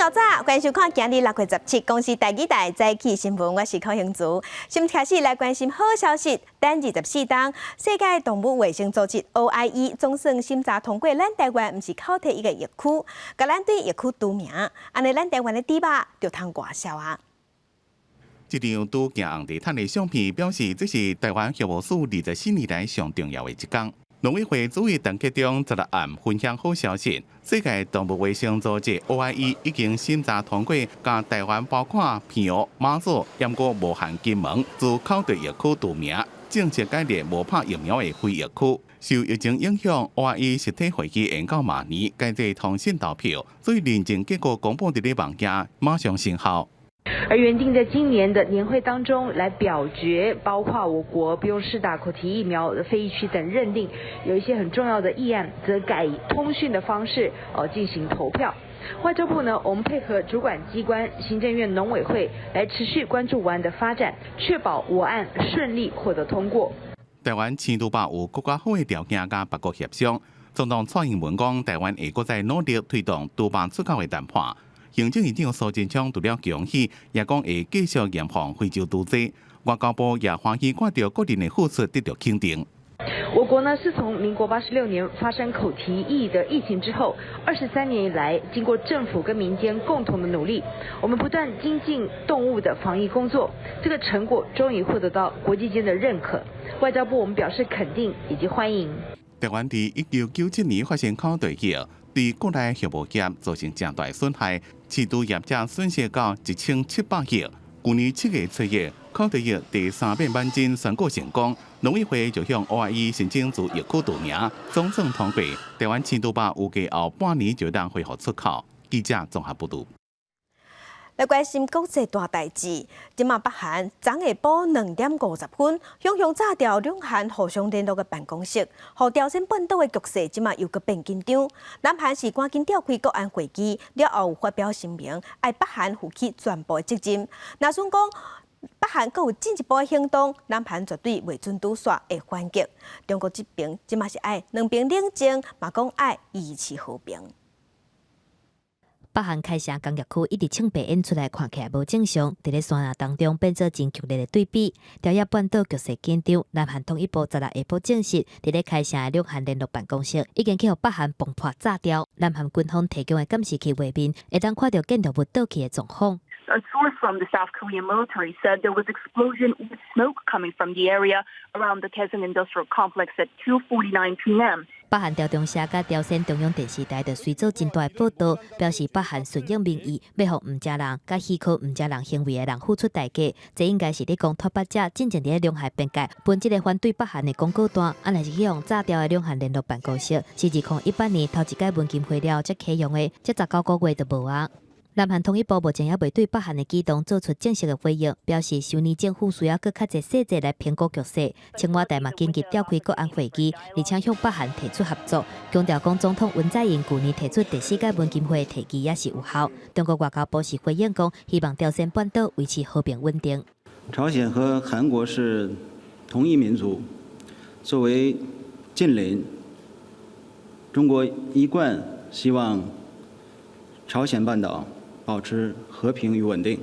到早，关注看今日6月17，公司第几代早起新闻，我是柯兴竹。先开始来关心好消息，等24天，世界动物卫生组织 OIE 总算审查通过，咱台湾唔是考题一个疫区，甲咱对疫区除名，安尼咱台湾的猪肉就通外销啊。这张拄行红地毯的相片表示，这是台湾业务署24年来上重要的一天。农委会主委陈吉中16暗分享好消息，世界动物卫生组织 OIE 已经审查通过，将台湾包括平湖、马祖、盐湖、无限金门自考对疫区除名，正式改列无拍疫苗的非疫区。受疫情影响 ，OIE 实体会议延到明年，改制通讯投票，所以认证结果公布伫咧网页，马上生效。而原定在今年的年会当中来表决，包括我国不用施打口蹄疫苗的非疫区等认定，有一些很重要的议案，则改以通讯的方式进行投票。外交部呢，我们配合主管机关行政院农委会来持续关注我案的发展，确保我案顺利获得通过。台湾青猪肉有更加好的条件，甲别国协商。总统蔡英文讲，台湾会搁再努力推动猪肉出口的谈判。行政院长苏贞昌除了恭喜，也讲会继续严防非洲猪瘟。外交部也欢喜看到个人的付出得到肯定。我国呢是从民国86年发生口蹄疫的疫情之后，23年以来，经过政府跟民间共同的努力，我们不断精进动物的防疫工作，这个成果终于获得到国际间的认可。外交部我们表示肯定以及欢迎。台湾在1997年发生口蹄疫，对国内畜牧业造成重大损害，饲猪业者损失到1700亿。去年7月出现口蹄疫第3万斤宣告成功，农委会就向 OIE 申请自疫区除名，总算通过。台湾青猪肉预计后半年就当恢复出口。记者综合报道。来关心国际大代志，今晚北韩昨下晡2点50分，向炸掉两韩互相联络的办公室，互朝鲜半岛的局势今晚又搁变紧张。南韩是赶紧召开国安会议，了后发表声明，要北韩负起全部的责任。若算讲北韩阁有进一步的行动，南韩绝对袂准拄煞会反击。中国这边今晚是爱两边冷静，嘛讲爱维持和平。北韩开城工业区一直清白演出来，看起来无正常。伫咧山崖当中变做真剧烈的对比。朝野半岛局势紧张，南韩统一部16下晡证实，伫咧开城的两韩联络办公室已经去互北韩崩破炸掉。南韩军方提供的监视器画面，会当看到建筑物倒去的状况。A source from the South Korean military said there was explosion with smoke coming from the area around the Kaesong Industrial Complex at 2:49 p.m. 北韩朝中社甲朝鲜中央电视台就随做真大的报道，表示北韩顺应民意，要互唔食人、甲许可唔食人行为的人付出代价。这应该是咧讲脱北者真正伫两韩边界分这个反对北韩的广告单，安尼是去用炸掉的两韩联络办公室，是2018年头一届文金会了才启用的，这19个月就无啊。南韩统一部目前也未对北韩的举动做出正式的回应，表示修年政府需要更较侪细节来评估局势。青瓦台嘛紧急召开国安会议，而且向北韩提出合作，强调讲总统文在寅去年提出第4届文金会提议也是有效。中国外交部是回应讲，希望朝鲜半岛维持和平稳定。朝鲜和韩国是同一民族，作为近邻，中国一贯希望朝鲜半岛保持和平与稳定。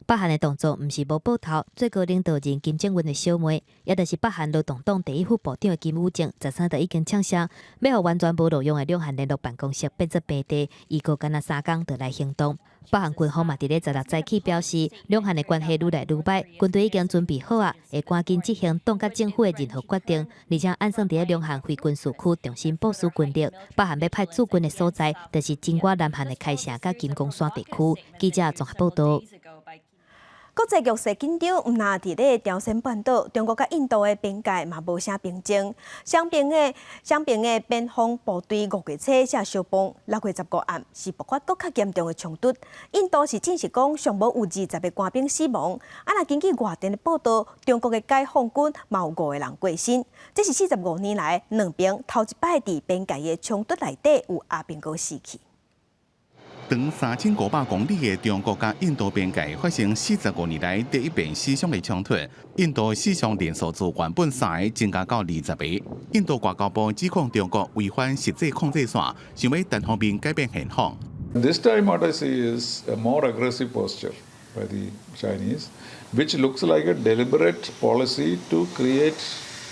北韩的动作唔是无报头，最高领导人金正恩的小妹，也就是北韩劳动党第一副部长的金武正，13日已经呛声，要互完全无路用的两韩联络办公室变作平地，伊个干那3天就来行动。北韩军方嘛伫咧16早起表示，两韩的关系愈来愈歹，军队已经准备好啊，会赶紧执行党甲政府的任何决定，而且按算伫咧两韩非军事区重新部署军力。北韩要派驻军的所在，就是经过南韩的开城甲金刚山地区。记者综合报道。国际局势紧张，唔那伫咧朝鲜半岛，中国甲印度的边界嘛无啥平静。双边的边防部队5月初才相碰，6月15暗是爆发更较严重的冲突。印度是证实讲尚无有20个官兵死亡。若根据外电的报道，中国的解放军嘛有5个人过身。这是45年来两边头一摆伫边界的冲突内底有阿兵哥死去。长3500公里的中国甲印度边界发生45年来第一遍死伤的冲突，印度死伤人数自原本3个增加到20个。印度外交部指控中国违反实际控制线，想要单方面改变现况。This time what I see is a more aggressive posture by the Chinese, which looks like a deliberate policy to create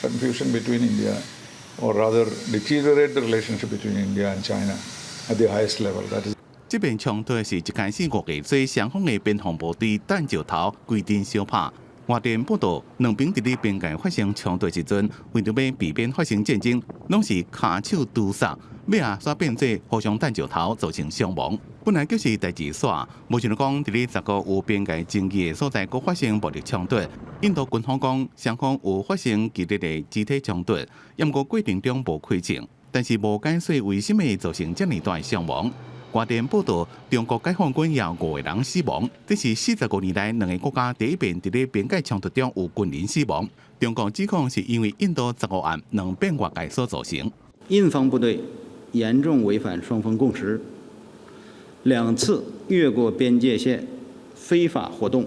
confusion between India, or rather deteriorate the relationship between India and China at the highest level. That is. 这边冲突是一开始5月最双方的边防部队弹石头规定相拍。外电报道，两边伫咧边界发生冲突时阵，为着要避免发生战争，拢是骹手堵杀，要煞变做互相弹石头，造成伤亡。本来就是代志煞，无想到讲伫咧10个有边界争议的所在，佫发生暴力冲突。印度军方讲，双方有发生激烈的肢体冲突，不过过程中无开枪，但是无解释为什么造成这么大的伤亡。外电报道，中国解放军也有5个人死亡，这是45年来2个国家第一遍伫咧边界冲突中有军人死亡。中国指控是因为印度15案两边外界所造成。印方部队严重违反双方共识，2次越过边界线非法活动，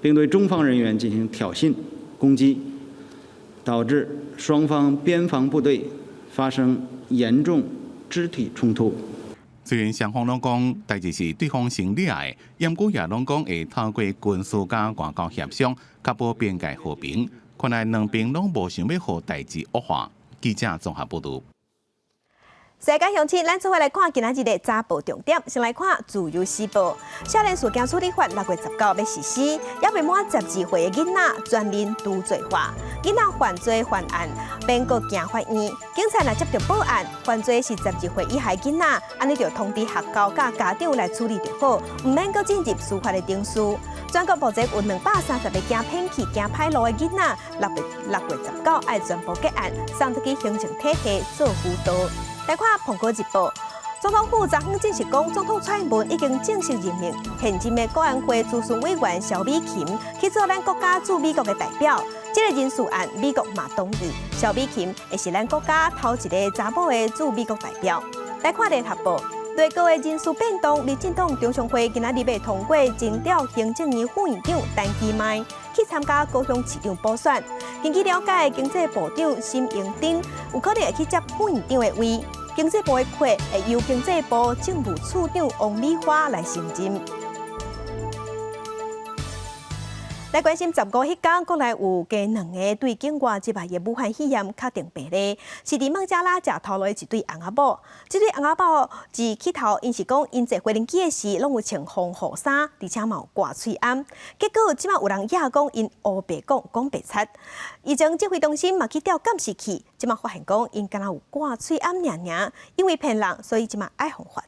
并对中方人员进行挑衅攻击，导致双方边防部队发生严重肢体冲突。虽然双方拢讲代志是对方先惹的，不过也拢讲会透过军事甲外交协商，确保边界和平。看来两边拢无想要互代志恶化。记者综合报道。世界乡亲，咱做伙来看今仔日的早报重点。先来看《自由时报》，少年事件处理法6月19要实施，也未满12岁的囡仔全面除罪化。囡仔犯罪犯案，便搁行法院。警察若接到报案，犯罪是12岁以下囡仔，安尼就通知学校甲家长来处理就好，唔免搁进入司法的程序。全国目前有230个行骗去、行歹路的囡仔，6月19要全部结案，送出去行政体系做辅导。来看《苹果日报》，总统府昨昏证实讲，总统蔡英文已经正式任命现任的国安会咨询委员萧美琴去做咱国家驻美国的代表。这个人事案，美国嘛同意，萧美琴会是咱国家头一个查某的驻美国代表。来看《联合报》，内阁的人事变动，民进党中常会今仔日要通过征调行政院副院长陈其迈去参加高雄市长补选。根据了解，经济部长沈荣津有可能会去接副院长的位。经济部的会会由经济部政务处长王美花来承任。来关心15迄天，国内有加2个对境外入来的武汉肺炎确定病例，是伫孟加拉食头路的一对翁仔某。这对翁仔某自起头，因是讲因坐飞行机的时，拢有穿防护衫，而且嘛有挂喙罨。结果即马有人也讲因乌白讲白贼。以前指挥中心嘛去调监视器，即马发现讲因敢若有挂喙罨尔，因为骗人，所以即马爱防法。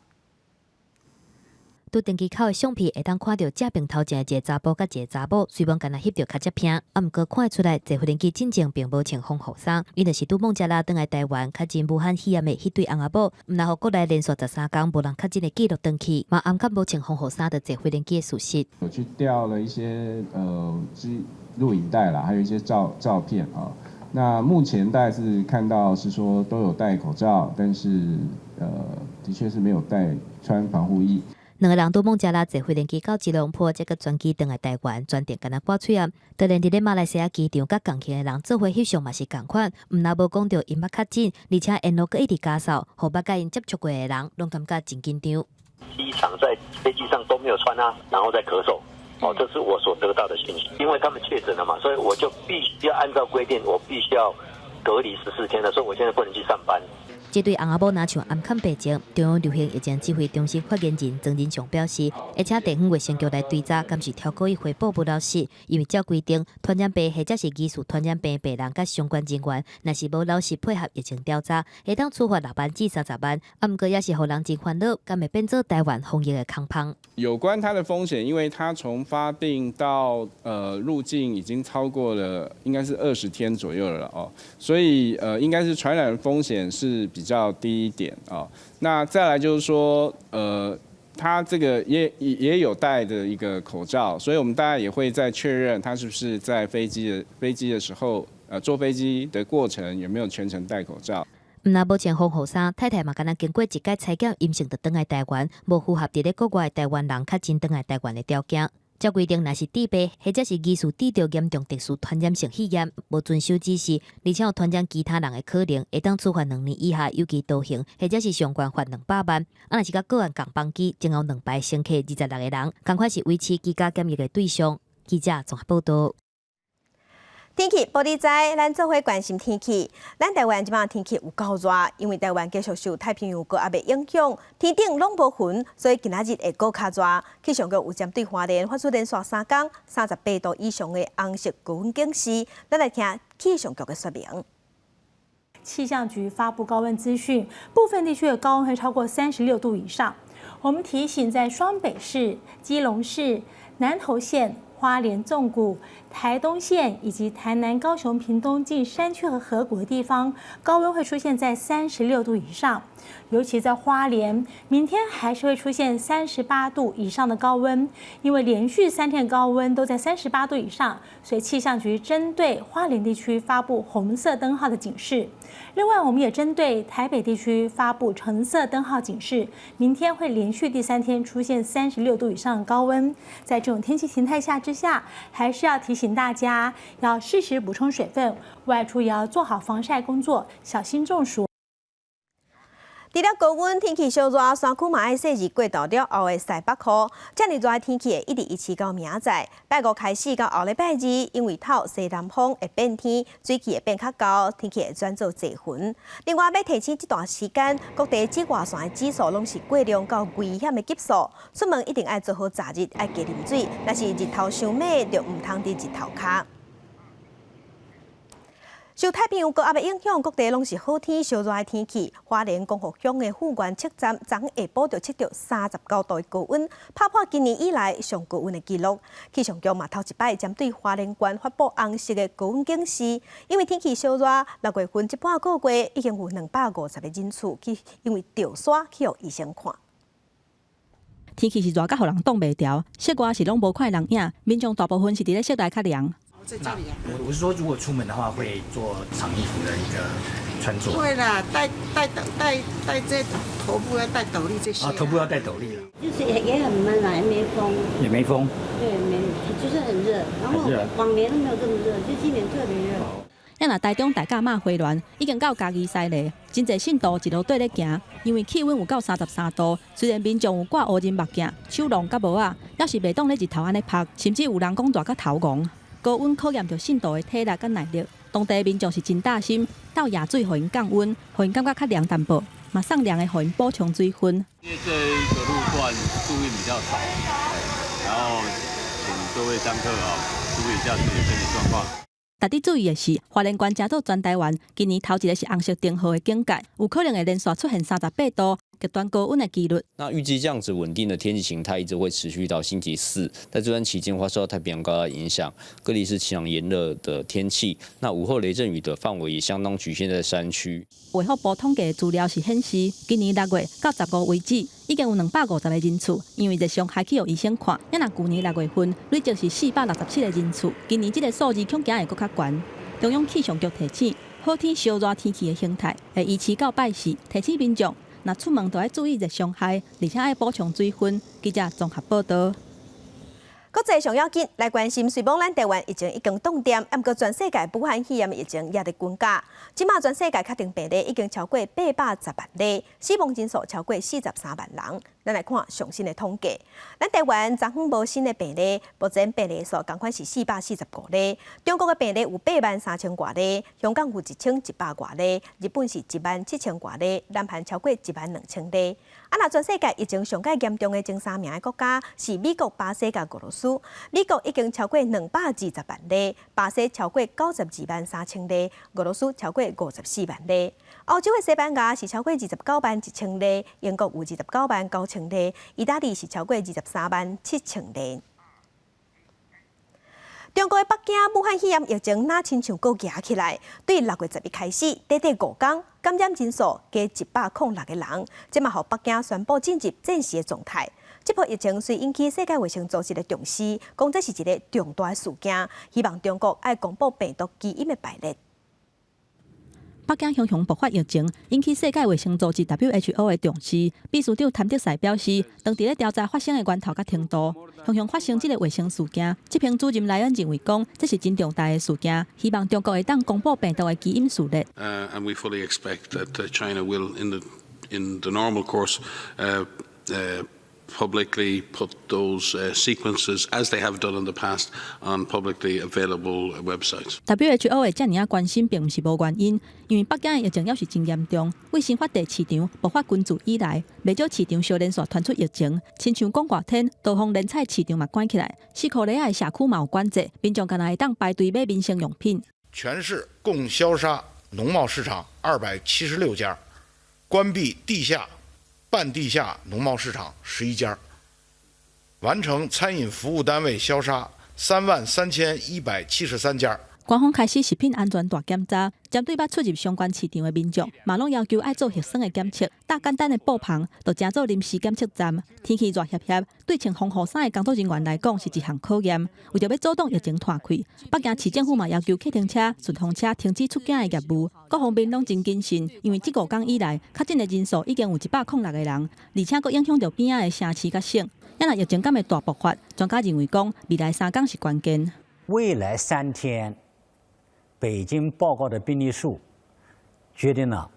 拄登机口的相片会当看到正边头前一个查甫甲一个查某，虽然敢若翕到较接片，毋过看会出来坐飞行机进前并无穿防护衫，伊就是拄孟加拉转来台湾确诊武汉肺炎的迄对翁仔某，毋但互国内连续13天无人确诊的记录登去，嘛暗间无穿防护衫的坐飞行机的事实。有去调了一些录影带啦，还有一些照片啊。那目前大概是看到是说都有戴口罩，但是的确是没有穿防护衣。2个人拄孟加拉坐飞行机到吉隆坡，这个转机转来台湾，专程敢若挂喙罨。当然，伫咧马来西亚机场甲港起的人做伙翕相嘛是共款，毋若无讲到因捌确诊，而且沿路阁一直加扫，互捌甲因接触过的人，拢感觉真紧张。机场在飞机上都没有穿啊，然后再咳嗽。这是我所得到的讯息。因为他们确诊了嘛，所以我就必须要按照规定，我必须要隔离14天了，所以我现在不能去上班。这对翁仔某若像暗藏病情，中央流行疫情指挥中心发言人曾仁祥表示，而且地方卫生局来追查，敢是超过伊汇报不老实，因为照规定，传染病或者是疑似传染病病人甲相关人员，若是无老实配合疫情调查，会当处罚6万至30万。毋过也是互人真烦恼，敢会变做台湾防疫的空棒。有关它的风险，因为它从发病到入境已经超过了，应该是20天左右了哦，所以应该是传染风险是比较低一点啊。那再来就是说，他这个也有戴的一个口罩，所以我们大家也会再确认他是不是在飞机的时候，坐飞机的过程有没有全程戴口罩。毋若无穿防护衫，太太嘛敢若经过一届采检阴性，就转来台湾，无符合伫咧国外的台湾人确诊转来台湾的条件。照规定，若是治病或者是疑似治着严重特殊传染性肺炎，无遵守指示，而且有传染其他人的可能，会当处罚2年以下有期徒刑，或者是上悬罚200万。若是甲个案共帮机，前后2排乘客26个人，同款是维持居家检疫的对象。记者综合报道。天气报你知，咱做伙关心天气。咱台湾即摆天气有够热，因为台湾继续受太平洋高压的影响，天顶拢无云，所以今仔日会够较热。气象局有针对花莲发出连续3天38度以上的红色高温警示。咱来听气象局的说明。气象局发布高温资讯，部分地区的高温会超过36度以上。我们提醒，在双北市、基隆市、南投县、花莲纵谷、台东县以及台南、高雄、屏东近山区和河谷的地方，高温会出现在36度以上。尤其在花莲，明天还是会出现38度以上的高温，因为连续3天高温都在38度以上，所以气象局针对花莲地区发布红色灯号的警示。另外，我们也针对台北地区发布橙色灯号警示，明天会连续第3天出现36度以上的高温。在这种天气形态之下，还是要提醒大家要适时补充水分，外出也要做好防晒工作，小心中暑。除了高温，天气小热，山区嘛爱细日过到了后的西北风。这么热的天气会一直维持到明仔拜5开始到后礼拜2，因为透西南风会变天，水气会变较高，天气会转做侪云。另外，要提醒这段时间，各地紫外线的指数拢是过量到危险的级数，出门一定爱做好早日，爱加啉水。若是日头伤猛，就唔通伫日头骹。受太平洋高压的影响，各地拢是好天、烧热的天气。花莲光复乡的富源测站昨下晡就测到39度的高温，打破今年以来上高温的纪录。气象局嘛头一摆针对花莲县发布红色的高温警示，因为天气烧热，6月份这半个月已经有250个人次去因为掉沙去互医生看。天气是热甲，互人挡袂调，室外是拢无看人影，民众大部分是伫咧室内较凉。那我是说，如果出门的话，会做长衣服的一个穿着。会啦，戴这头部要戴斗笠这些。头部要戴斗笠了。就是也很闷啦，也没风。也没风。对，就是很热，然后往年都没有这么热，就今年特别热。咱若台中大甲马花园已经到嘉义西咧，真侪信徒一路对咧行，因为气温有到33度。虽然民众有挂乌仁目镜、手笼甲帽仔，要是袂当咧日头安尼晒，甚至有人讲热甲头戆。高温考验着信徒的体力甲耐力，当地民众是真大心，倒野水互因降温，互因感觉较凉淡薄，嘛送凉的互因补充水分。因为这一个路段树荫比较少，然后请各位香客注意一下自己的身体状况。值得注意的是，花莲县加到全台湾，今年头一个是红色灯号的警戒，有可能会连续出现38度极端高温的几率。那预计这样子稳定的天气形态一直会持续到星期4，在这段期间会受到太平洋高压影响，各地是晴朗炎热的天气。那午后雷阵雨的范围也相当局限在山区。卫福部统计的资料是显示，今年6月到15为止，已经有250个人次因为热伤害去予医生看。那去年6月份累计是467个人次，今年这个数字恐惊会更较悬。中央气象局提醒，好天烧热天气的形态会维持到拜4，提醒民众若出门都要注意热伤害，而且要补充水分。记者综合报道。国际上要紧来关心，虽然咱台湾疫情已经冻点，不过全世界武汉肺炎的疫情也在增加。即马全世界确定病例已经超过810万例，死亡人数超过43万人。咱来看上新的统计，咱台湾昨昏无新的病例，目前病例数同款是445例。中国的病例有83000多例，香港有1100多例，日本是17000多例，南韩超过12000例。若全世界疫情上界严重的前3名的国家是美国、巴西甲俄罗斯。美国已经超过220万例，巴西超过923000例，俄罗斯超过54万例。欧洲的西班牙是超过291000例，英国有299000例，意大利是超过237000例。中国的北京武汉肺炎疫情哪亲像搁压起来？对6月11日开始，短短5天，感染人数加106个人，即嘛互北京宣布进入战时的状态。这波疫情虽引起世界卫生组织的重视，讲这是一个重大的事件，希望中国爱公布病毒基因的排列。北京雄雄爆发疫情，引起世界卫生组织 WHO 的重视。秘书长谭德赛表示，当地咧调查发生的源头甲程度，雄雄发生这个卫生事件，这篇主任来恩认为讲，这是真重大的事件，希望中国会当公布病毒的基因序列。And we fully expect that China will, in the normal course, publicly put those sequences, as they have done in the past, on publicly available websites. WHO 的这么关心，并不是无原因，因为北京的疫情要是真严重，卫生发地市场爆发君主以来，未少市场小连续传出疫情，亲像讲热天，刀锋连菜市场嘛关起来，四库里的社区嘛有管制，民众干那会当排队买民生用品。全市共消杀农贸市场276家，关闭地下、半地下农贸市场11家，完成餐饮服务单位消杀33173家。官方开始食品安全大检查，针对捌出入相关市场的民众，马拢要求爱做核酸的检测。搭简单的布棚，就成做临时检测站。天气热协协，对穿防护衫的工作人员来讲是一项考验。为着要阻挡疫情扩开，北京市政府嘛要求客停车、顺风车停止出境的业务。各方面拢真谨慎，因为这5天以来，确诊的人数已经有106个人，而且佫影响到边仔的城市甲省。若若疫情敢会大爆发，专家认为讲未来3天是关键。未来3天。北京报告的病例数决定了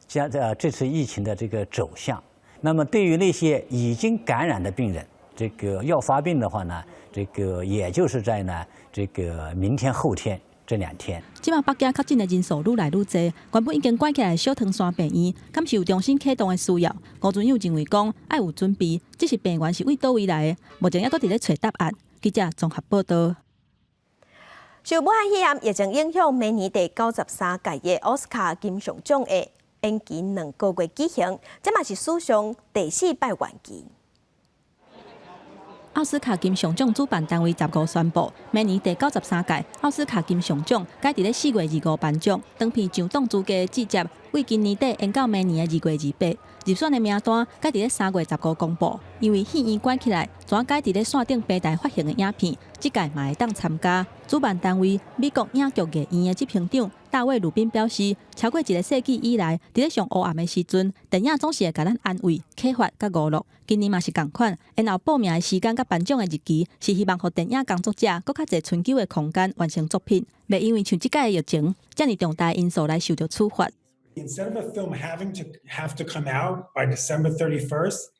这次疫情的这个走向。那么，对于那些已经感染的病人，这个要发病的话呢，这个也就是在呢这个明天、后天这2天。即马北京确诊的人数愈来愈多，原本已经关起来的小汤山病院，敢是有重新启动的需要。吴尊友认为讲爱有准备，这是病源是为倒位来的，目前也都伫咧找答案。记者综合报道。受武汉肺炎疫情影响，明年第93届的奥斯卡金像奖的延期2个月举行，这嘛是史上第4摆延期。奥斯卡金像奖主办单位15宣布，明年第93届奥斯卡金像奖改伫咧4月25颁奖，当片上档资格的季节为今年底延到明年的2月28。入选的名单改伫咧3月15公布，因为戏院关起来，转改伫咧线顶平台发行的影片，即届嘛会当参加。主办单位美国影剧艺院的执行长大卫·鲁宾表示，超过1个世纪以来，伫咧上黑暗的时阵，电影总是会甲咱安慰、启发甲娱乐。今年嘛是同款，然后报名的时间甲颁奖的日期，是希望互电影工作者搁较侪春秋的空间完成作品，袂因为像即届的疫情，遮尔重大的因素来受到处罚。Instead of a film having to come out by December 31st,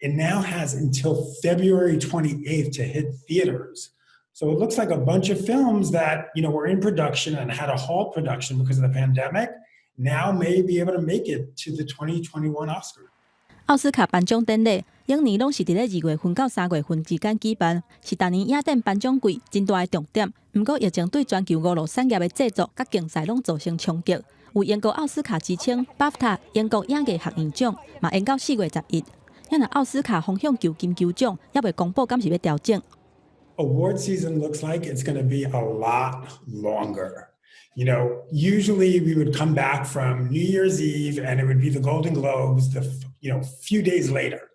it now has until February 28th to hit theaters. So it looks like a bunch of films that, were in production and had a halt production because of the pandemic, now may be able to make it to the 2021 Oscar. 奥斯卡颁奖典礼，永年拢是伫咧2月份到3月份之间举办，是当年雅典颁奖季真大的重点。不过疫情对全球娱乐产业的制作甲竞赛拢造成冲击。有英国奥斯卡之称 ，BAFTA 英国影艺学院奖嘛延到4月11。若奥斯卡风向旧金球奖也未公布，敢是要调整。Award season looks like it's going to be a lot longer. Usually we would come back from New Year's Eve and it would be the Golden Globes few days later.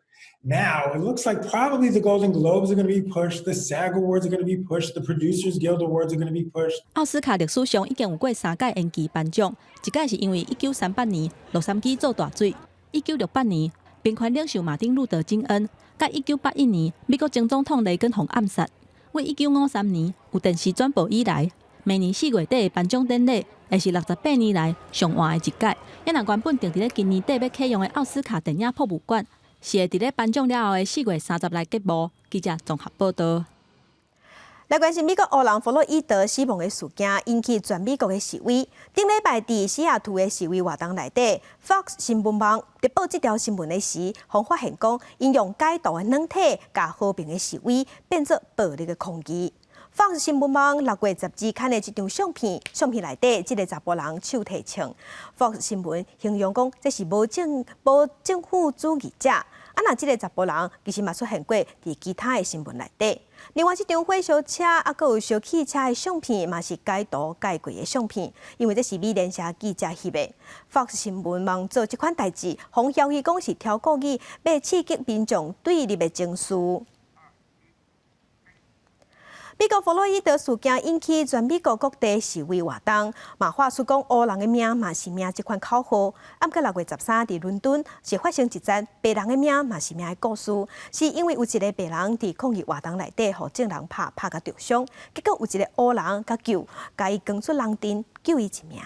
Now it looks like probably the Golden Globes are going to be pushed, the SAG Awards are going to be pushed, the Producers Guild Awards are going to be pushed. 奥斯卡历史上已经有过3届延期颁奖，一届是因为1938年洛杉矶做大水，1968年兵权领袖马丁路德金恩，甲1981年美国前总统雷根被暗杀。为1953年有电视转播以来，明年4月底的颁奖典礼会是68年来上晚的一届。原本定伫咧今年底要启用的奥斯卡电影博物馆，是会伫咧颁奖了后的4月30日揭幕。记者综合报道。来关心美国黑人弗洛伊德死亡的事件，引起全美国的示威。顶礼拜伫西雅图的示威活动内底 ，Fox 新闻网直报这条新闻的时，方发现讲，因用解读的软体，甲和平的示威变作暴力的抗议。Fox 新闻网6月12刊的一张相片，相片内底这个查甫人手提枪。Fox 新闻形容讲，这是无政府主义者。若这个查甫人其实嘛出现过伫其他的新闻内底。另外，这张火烧车阁有烧汽车的相片，嘛是解读解过的相片，因为这是美联社记者翕的。Fox 新闻网做这款代志，互消息讲是挑故意，要刺激民众对立的情绪。美国弗洛伊德事件引起全美国各地示威活动，嘛发出讲黑人的命嘛是命这款口号。暗过6月13日，伫伦敦是发生一则白人的命嘛是命的故事，是因为有一个白人伫抗议活动内底，互众人拍甲重伤，结果有一个黑人甲伊扛出人阵，救伊一命。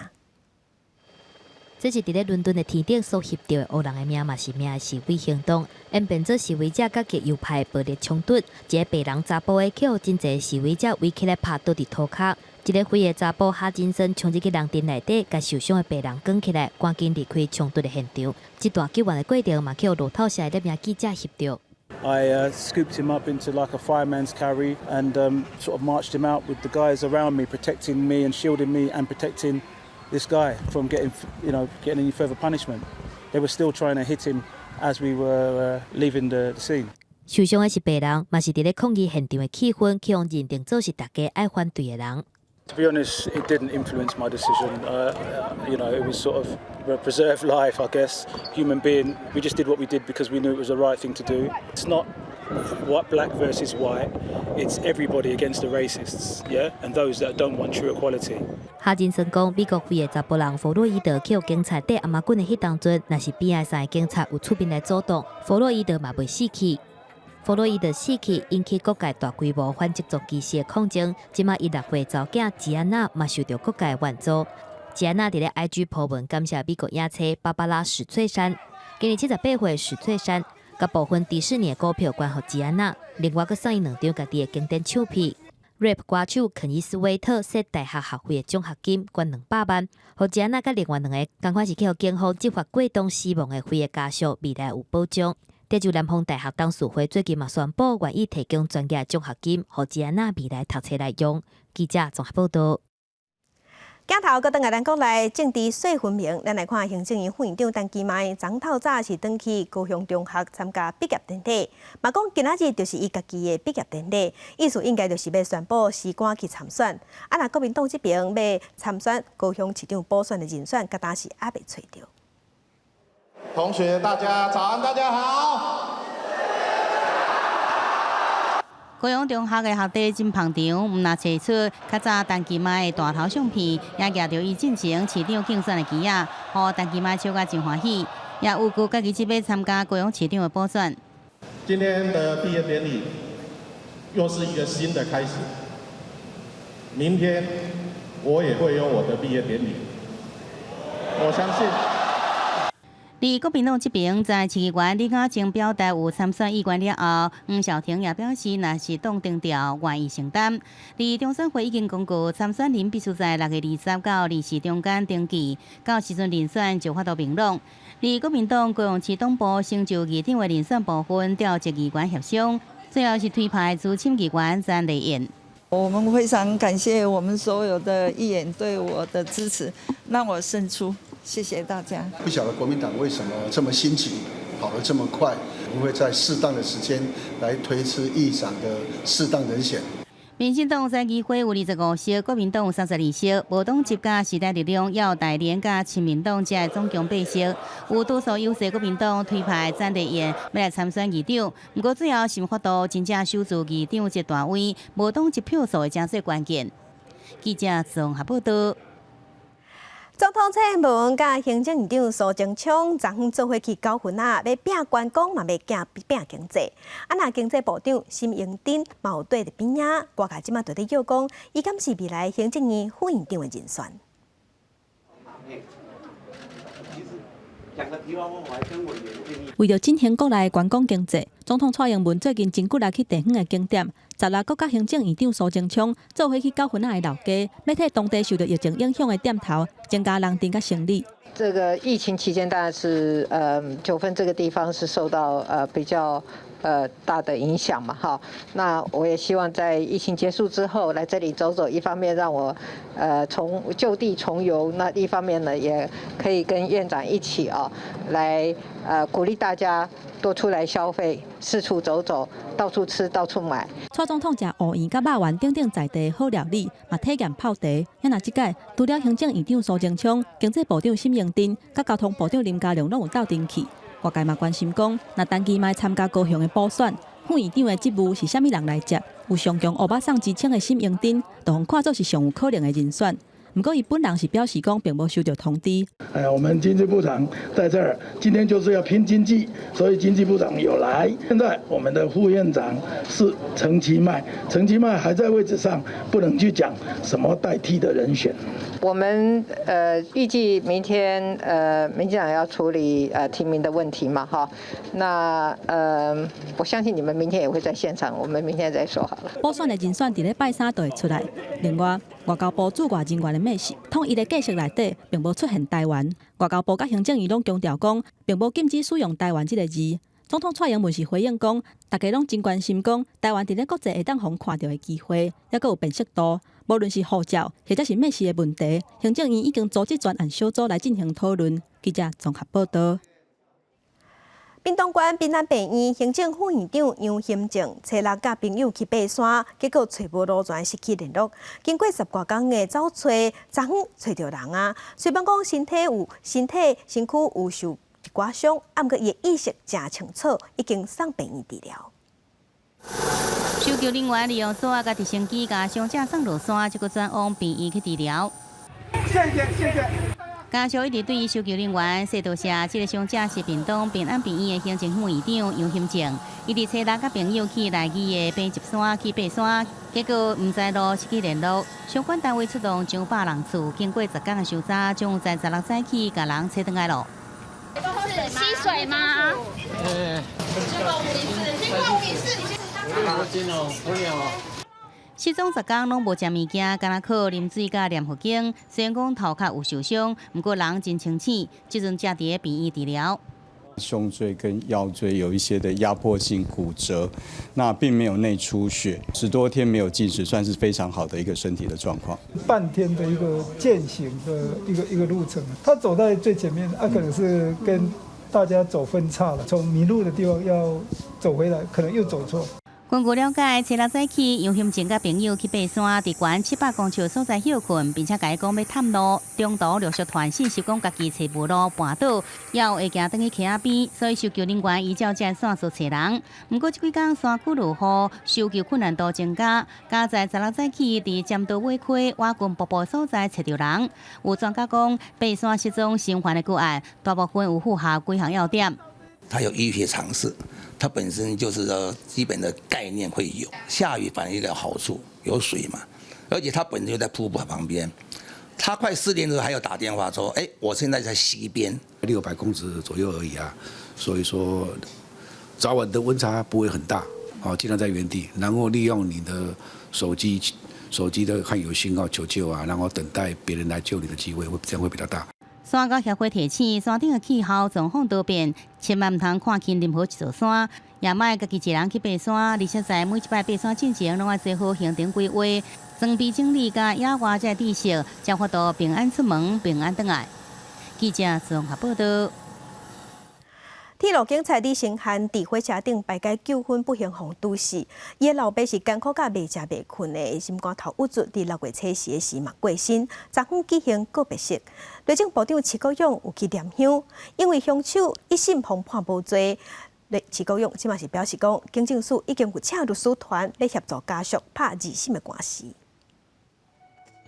这是伫咧伦敦的天顶所翕到的黑人的命嘛是命的示威行动，演变做示威者甲极右派暴力冲突。一个白人查甫的去互真侪示威者围起来拍倒伫涂骹，一个灰的查甫哈金森冲入去人阵内底，甲受伤的白人扛起来，赶紧离开冲突的现场。这段救援的过程嘛，去互路透社的摄影记者翕到。I scooped him up into like a fireman's carry and sort of marched him out with the guys around me, protecting me and shielding me and protecting this guy from getting any further punishment. They were still trying to hit him as we were leaving the scene. 受伤的是白人，嘛是伫咧抗议现场的气氛，去互认定做是大家爱反对的人。To be honest, it didn't influence my decision. It was sort of a preserved life, I guess. Human being, we just did what we did because we knew it was the right thing to do. It's not black versus white. It's everybody against the racists, yeah, and those that don't want true equality. 哈金森讲，美国非的查甫人弗洛伊德去互警察戴阿妈棍的迄当阵，若是边仔3个警察有出面来阻挡，弗洛伊德嘛未死去。弗洛伊德死去，引起各界大规模反种族歧视的抗争。即马伊6岁查囝吉安娜嘛受到各界援助。吉安娜伫咧 IG po文感谢美国野车芭芭拉史翠珊，今年78岁史翠珊，甲部分迪士尼的股票捐予吉安娜，另外佮送伊2张家己的经典唱片。rap 歌手肯伊斯威特设大学学费的奖学金捐200万，互吉安娜甲另外2个同款是去互警方执法过当死亡的非的家属未来有保障。德州南方大学董事会最近嘛宣布愿意提供专业奖学金，互吉安娜未来读册来用。记者综合报道。镜头搁转来咱国内政治细分明，咱来看行政院副院长陈其迈，昨透早是转去高雄中学参加毕业典礼，嘛讲今仔日就是伊家己的毕业典礼，意思应该就是要宣布时间去参选。啊，那国民党这边要参选高雄市长补选的人选，敢当是还未找到。同学，大家早安，大家好。高雄中学的校地真捧场，毋但找出较早陈其迈的大头相片，也举着伊进前市长竞选的旗仔，互陈其迈笑甲真欢喜，也预估家己即要参加高雄市长的补选。今天的毕业典礼又是一个新的开始，明天我也会有我的毕业典礼，我相信。伫国民党这边，在市议员李雅静表达有参选议员了后，黄晓婷也表示，若是党定调，愿意承担。伫中选会已经公告，参选人必须在6月20到20时中间登记，到时阵人选就发到明朗。伫国民党高雄市党部成就议长的人选部分，调集议员协商，最后是推派资深议员詹丽燕。我们非常感谢我们所有的议员对我的支持，让我胜出。谢谢大家。不晓得国民党为什么这么心急，跑得这么快？我们会在适当的时间来推出议长的适当人选。民进党在议会有25席，国民党有32席，无党籍甲时代力量也有大连甲亲民党才总共8席。有多数优势国民党推派詹丽燕要来参选议长，不过最后是发到真正守住议长这大位，无党籍票数的真最关键。记者综合报道。总统蔡英文甲行政院长苏贞昌昨昏做伙去九份要拼观光，嘛要拼经济。那经济部长沈荣津嘛有对伫边仔，外界即马对咧要讲，伊敢是未来行政院副院长的人选。为了振兴国内观光经济，总统蔡英文最近真骨力去地方的景点。16国家行政院长苏贞昌做伙去九份仔的老家，要替当地受到疫情影响的店头增加人丁甲生意。这个疫情期间，当然是九份这个地方是受到比较大的影响嘛，哈。那我也希望在疫情结束之后来这里走走，一方面让我就地重游，那一方面呢也可以跟院长一起来鼓励大家多出来消费，四处走走，到处吃，到处买。蔡总统食芋圆甲肉圆等等在地好料理，嘛体验泡茶。也若即届除了行政院长苏贞昌、经济部长沈荣津，甲交通部长林佳龙拢有斗阵去。外界嘛关心讲，若陈其迈参加高雄的补选，副院长的职务是啥物人来接？有上强乌巴桑之称的沈荣珍，就互看作是上有可能的人选。不过，伊本人是表示讲，并无收到通知。我们经济部长在这儿，今天就是要拼经济，所以经济部长有来。现在我们的副院长是陈其迈，陈其迈还在位置上，不能去讲什么代替的人选。我们预计明天民进党要处理提名的问题嘛，哈。那我相信你们明天也会在现场，我们明天再说好了。补选的人选伫咧拜三就会出来。另外，外交部驻外人员的面试，统一的计划内底并无出现台湾。外交部甲行政院拢强调讲，并无禁止使用台湾这个字。总统蔡英文是回应讲，大家拢真关心讲，台湾伫咧国际会当互看到的机会，也佫有辨识度。无论是护照或者是面试的问题，行政院已经组织专案小组来进行讨论。记者综合报道。屏东县滨南病院行政副院长杨兴正找六甲朋友去爬山，结果找无路全失去联络。经过10多天的找找，昨昏找到人啊。虽然讲身躯有受一寡伤，不过伊的意识真清楚，已经送病院治疗。搜救人员利用锁甲直升机甲伤者送落山，结果转往病院去治疗。谢谢。家属一直对搜救人员说道谢，这个伤者是屏东平安病院的行政副院长杨兴正，伊伫找六甲朋友去来基的平集山去爬山，结果唔知路失去联络。相关单位出动上百人次，经过10天的搜查，终在16早起甲人找回来了。是溪水吗？失踪10天拢无食物件，敢若靠啉水甲念佛经。虽然讲头壳有受伤，不过人真清醒，即阵正伫病院治疗。胸椎跟腰椎有一些的压迫性骨折，那并没有内出血，10多天没有进食，算是非常好的一个身体的状况。半天的一个践行的一个路程，他走在最前面，可能是跟大家走分岔了，从迷路的地方要走回来，可能又走错。根据了解，初6早起，杨兴正甲朋友去爬山，伫悬700公尺所在休困，并且甲伊讲要探路，中途陆续传信息讲家己找无路，绊倒，也有会行倒去溪仔边，所以搜救人员依照这线索找人。不过这几天山区落雨，搜救困难度增加，加在16早起伫尖岛尾溪瓦群瀑布所在找到人。有专家讲，爬山失踪循环的个案，大部分有符合几项要点。他有医学常识，它本身就是基本的概念会有。下雨反而有好处，有水嘛，而且它本身就在瀑布旁边。他快4点的时候还有打电话说：“我现在在西边，600公尺左右而已啊。”所以说，早晚的温差不会很大，尽量在原地，然后利用你的手机的看有信号求救啊，然后等待别人来救你的机会，这样会比较大。山高协会提醒，山顶的气候状况多变，千万唔通看轻任何一座山，也莫家己一人去爬山，而且在每一摆爬山进前，拢要做好行程规划，装备整理甲野外这知识，才法度平安出门，平安回来。记者综合报道。铁路警察李成汉伫火车顶排解9分不幸红都市，伊的老爸是艰苦甲未食未困的，心肝头捂住，伫6月初4时嘛过身，昨昏举行告别式。内政部长齐国勇有去念香，因为凶手一审判判无罪。齐国勇即嘛是表示讲，警政署已经有请律师团来协助家属拍2审的官司。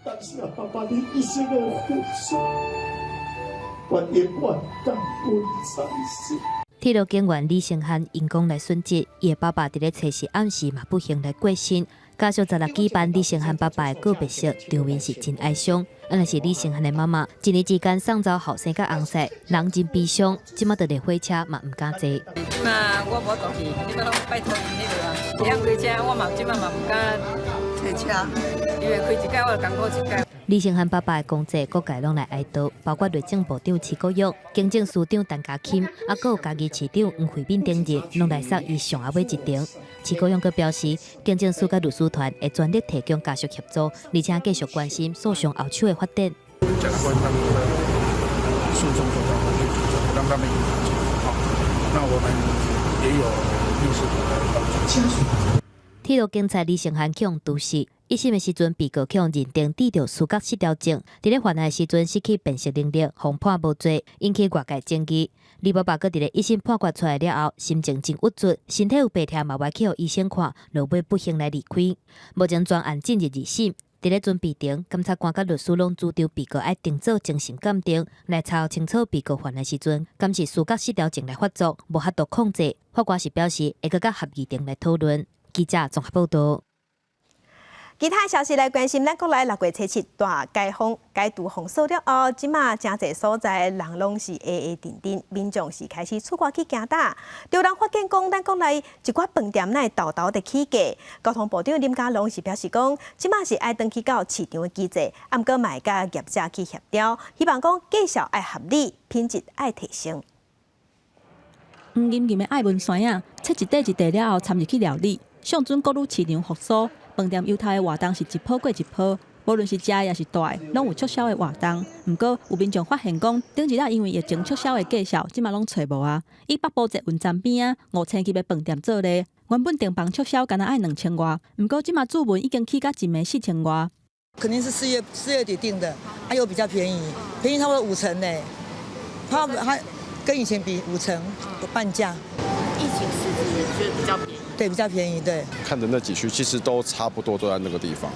但是啊，爸爸，你一生的付出，我也万感不伤心。铁路警员李成汉因公来殉职，伊的爸爸伫咧初4暗时嘛不幸来过身。家属16举办李成汉爸爸的告别式，场面是真哀伤。那是李成汉的妈妈，一年之间送走后生甲翁婿，人真悲伤。即马就连火车嘛唔敢坐。那我无倒去，你要拢拜托因迄个啊。会晓开车，我嘛即马嘛唔敢坐车，因为开一届我就艰苦一届。李成汉爸爸的公祭，各界拢来哀悼，包括内政部长齐国勇、警政署长陈家钦，还有家己市长黄惠敏等人，拢来送伊上下尾一程。齐国勇阁表示，警政署甲律师团会全力提供家属协助，而且继续关心诉讼后手的发展。检察官他们的诉讼手段会让他们有发展。那我们也有律师团来帮助签署。铁路警察李成汉去往都市。1审的时阵，被告去认定抵着思觉失调症，伫咧犯案的时阵失去辨识能力，互判无罪，引起外界争议。李伯伯搁伫咧医生判决出来了后，心情真郁卒，身体有白痛嘛，歪去互医生看，落尾不幸来离开。目前专案进入2审，伫咧准备庭，检察官甲律师拢主张被告爱定做精神鉴定，来查清楚被告犯的时阵，敢是思觉失调症来发作，无法度控制。法官是表示会搁甲合议庭来讨论。记者综合报道。其他消息来关心，咱国内6月初7大解除封锁了后，即马真侪所在人拢是定定，民众是开始出外去行打。有人发现讲，咱国内一寡饭店乃豆豆的起价。交通部长林佳龙是表示讲，即马是爱登去到市场的机制，啊毋过嘛会甲业者去协调，希望讲价销爱合理，品质爱提升。黄金金的爱文山啊，切一块一块了后，掺入去料理。上阵各路市场复苏，饭店犹太的活动是一波过一波，无论是食的也是大的，拢有促销的活动。不过有民众发现讲，顶一日因为疫情促销的价销，即马拢找无啊。以北部一运站边啊5000级的饭店做例，原本订房促销，敢若爱2000外，不过即马注文已经起到一枚4000外。肯定是4月底订的，还有比较便宜，便宜差不多50%呢。它跟以前比50%，半价。疫情时就是比较便宜。对，比较便宜。对，看的那几区其实都差不多，都在那个地方，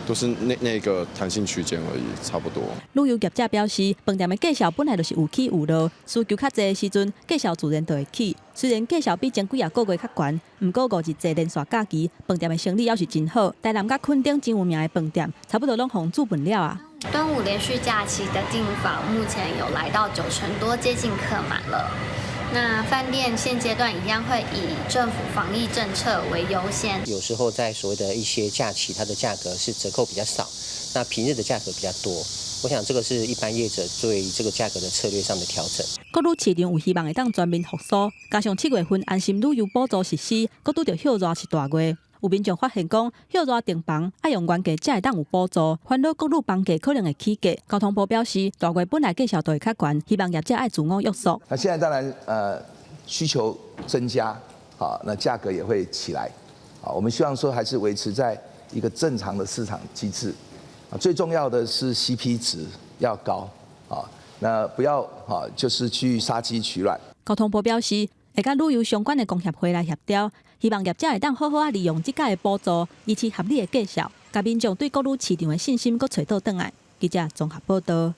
都是那个弹性区间而已，差不多。旅游业者表示，饭店的价销本来就是有起有落，需求较济的时阵，价销自然就会起。虽然价销比前几个月较悬，不过5日节连续假期，饭店的生意也是真好。台南甲垦丁真有名的饭店，差不多拢互注本了啊。端午连续假期的订房目前有来到90%多，接近客满了。那饭店现阶段一样会以政府防疫政策为优先。有时候在所谓的一些假期，它的价格是折扣比较少，那平日的价格比较多。我想这个是一般业者对这个价格的策略上的调整。各路市场有希望会当全面复苏，加上7月份安心旅游补助实施，搁拄着休热是大月。有民众发现讲，休热订房爱用原价才会当有补助，烦恼各路房价可能会起价。交通部表示，大月本来价销都会较悬，希望业者爱自我约束。那现在当然需求增加，好，那价格也会起来，好，我们希望说还是维持在一个正常的市场机制，啊，最重要的是 CP 值要高，啊，那不要就是去杀鸡取卵。交通部表示，会甲旅游相关的工协会来协调。希望业者会当好好利用这届的补助，维持合理的价销，甲民众对各路市场的信心搁找倒转来。记者综合报道。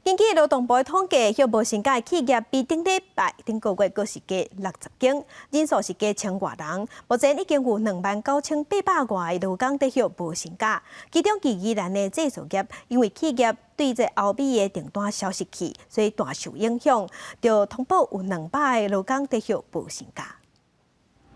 根据劳动部的统计，有无薪假的企业比顶礼拜、顶个月阁是加60间，人数是加1000外人。目前已经有29800外的劳工在休无薪假，其中宜兰的制造业因为企业对这欧美的订单消失去，所以大受影响，就通报有200个劳工在休无薪假。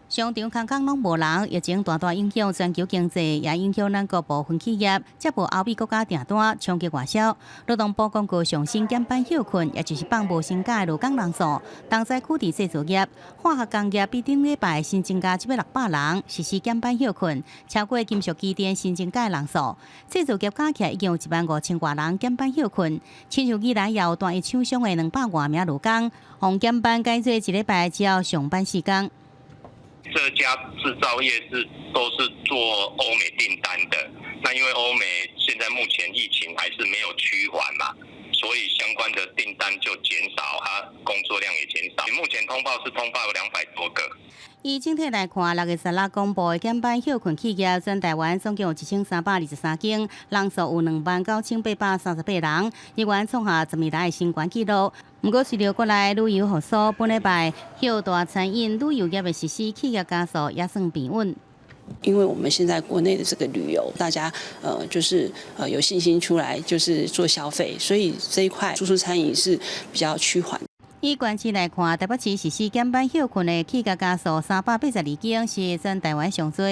商场空空拢无人，疫情大影响全球经济，也影响咱国部分企业接无欧美国家订单，冲击外销。劳动部公告上新减班休困，也就是放无薪假的劳工人数。东西区制制造业、化学工业比顶礼拜新增加700人，实施减班休困，超过金属机电新增加人数。制造业加起来已经有15000外人减班休困，亲像宜兰也有单一厂商的200外名劳工，红减班改做1礼拜只要上班4天。这家制造业都是做欧美订单的，那因为欧美现在目前疫情还是没有趋缓嘛，所以相关的订单就减少，它工作量也减少。目前通报有200多个。以整体来看，6月16公布的减班休困企业，全台湾总共有1323间，人数有29838人，依然创下10年来的新高纪录。不过，随着国内旅游复苏，本礼拜休大餐饮旅游业的实施，企业家数也算平稳。因为我们现在国内的这个旅游，大家就是有信心出来就是做消费，所以这一块住宿餐饮是比较趋缓。以关市来看，台北市实施减班休困的企业家数382间，是全台湾上多。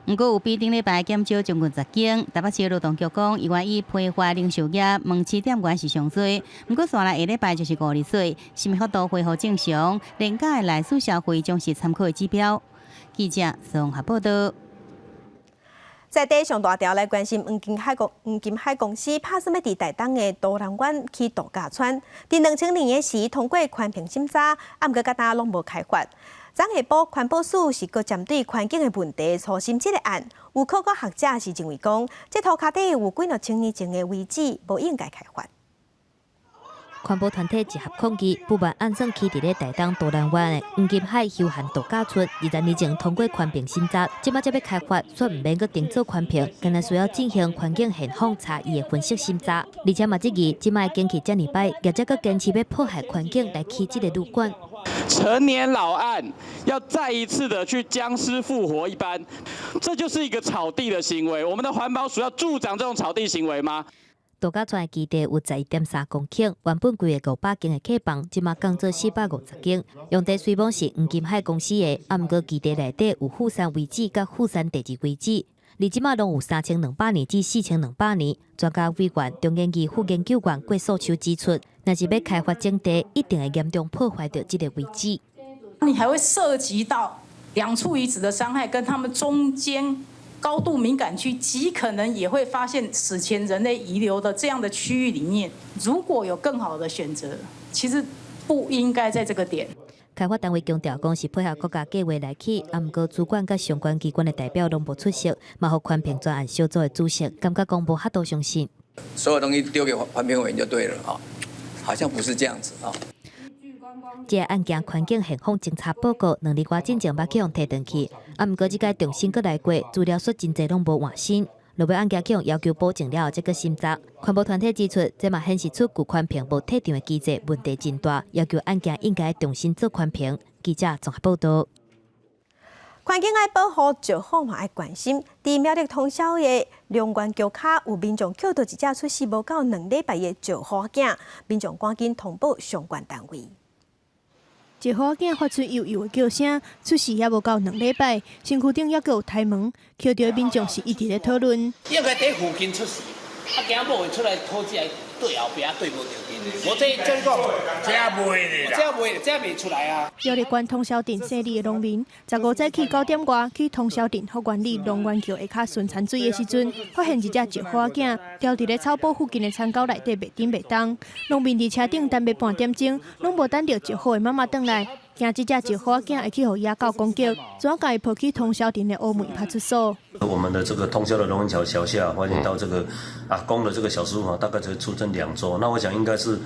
不过有比顶礼拜减少将近10间。台北市劳动局讲，伊愿意批发零售业、门市店员是上多。不过下来下礼拜就是5日水，什么幅度恢复正常？廉价的内需消费将是参考的指标。记者综合报道。在地上大条来关心黄金海公司拍算要伫台东的都兰湾起度假村，伫2000年时通过环评审查，啊，毋过到今拢无开发。昨下晡环保署是搁针对环境的问题初审这个案，有考古学者是认为讲，这涂骹底有几6000年前的遗址，无应该开发。环保团体集合抗议，不满暗算起伫咧台东大南湾的黄金海休闲度假村，20年前通过环评新则，即马才要开发，却唔免搁重做环评，更加需要进行环境现况差异的分析审查，而且嘛，即马经去这礼拜，业者搁坚持要破坏环境来起这个旅馆。陈年老案要再一次的去僵尸复活一般，这就是一个草地的行为。我们的环保署要助长这种草地行为吗？度假村的基地有11.3公顷，原本规个500间的客房，即马降做450间。用地虽然是黄金海公司的，毋过基地内底有富山遗址甲富山地质遗址，而即马拢有3200年至4200年。专家委员中研院副研究员郭素秋指出，若是要开发整地，一定会严重破坏到这个遗址。你还会涉及到两处遗址的伤害，跟他们中间高度敏感区，极可能也会发现史前人类遗留的这样的区域里面，如果有更好的选择，其实不应该在这个点。开发单位强调，讲是配合国家计划来起，毋过主管甲相关机关的代表拢无出席，嘛互环评专案小组的主席感觉讲无遐多相信。所有东西丢给环评委员就对了啊，好像不是这样子啊。这个案件环境现况侦查报告2年多进前捌去互摕转去，毋过即届重新搁来过，资料说真侪拢无换新。落尾案件去互要求保证了后，再搁审查。环保团体指出，这嘛显示出旧环评无退场的机制问题真大，要求案件应该重新做环评。记者综合报道。环境爱保护，就好嘛爱关心。伫苗栗通宵夜龙源桥卡有民众捡到一只出世无到2礼拜的石花囝，民众赶紧通报相关单位。石花囝发出悠悠的叫声，出世也无到2礼拜，身躯顶也阁有胎毛，捡到的民众是一直咧讨论。应该伫附近出世，今仔某会出来讨这对后壁对无着紧。我这你讲，这袂出来啊！苗栗县通宵镇生里的农民，15早起9点外去通宵镇福原里龙源桥下骹顺产水的时阵，发现一只石花囝掉伫咧草埔附近的田沟内底袂顶袂动。农民伫车顶等袂半点钟，拢无等到石花的妈妈转来，惊这只石花囝会去互野狗攻击，转家己跑去通宵镇的乌梅派出所。我们的这个通宵的龙源桥桥下，发现到这个阿公的这个小师傅大概才出生2周，那我想应该是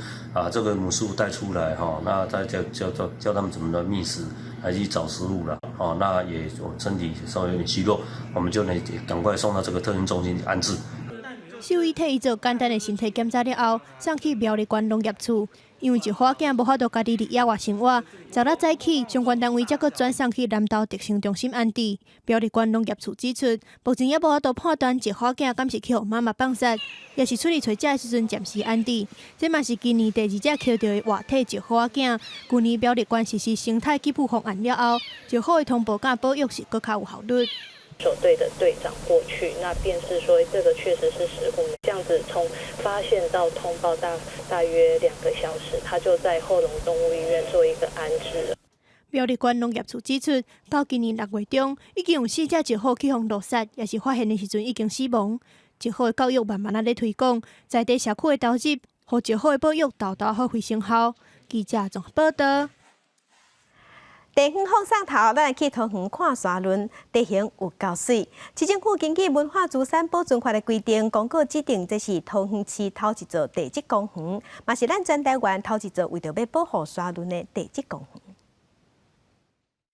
这个母师傅带出来那再教他们怎么的觅食，来去找食物了那也身体稍微有点虚弱，我们就能赶快送到这个特训中心安置。兽医替伊做简单的身体检查了后，送去苗栗县农业处。因为石花囝无法度家己伫野外生活，16早起相关单位才阁转送去南投特生中心安置。苗栗县农业处指出，目前也无法度判断石花囝敢是去互妈妈放杀，也是出去找食的时阵暂时安置。这嘛是今年第2只捡到的活体石花囝。去年苗栗县实施生态给付方案了后，就好的通报甲保育是更较有效率。守队的队长过去，那便是说这个确实是石虎，这样子从发现到通报大约2个小时，他就在后龙动物医院做一个安置了。苗栗县农业处指出，到今年6月中，已经有4只石虎去互落杀，也是发现的时阵已经死亡。石虎的教育慢慢咧推广，在地社区的投入，互石虎的保育豆发挥成效。记者综合报道。地远放送头，咱来去桃园看沙轮，地形有够水。市政府根据文化资产保存法的规定，公告指定这是桃园市头一座地质公园，嘛是咱全台湾头一座为着要保护沙轮的地质公园。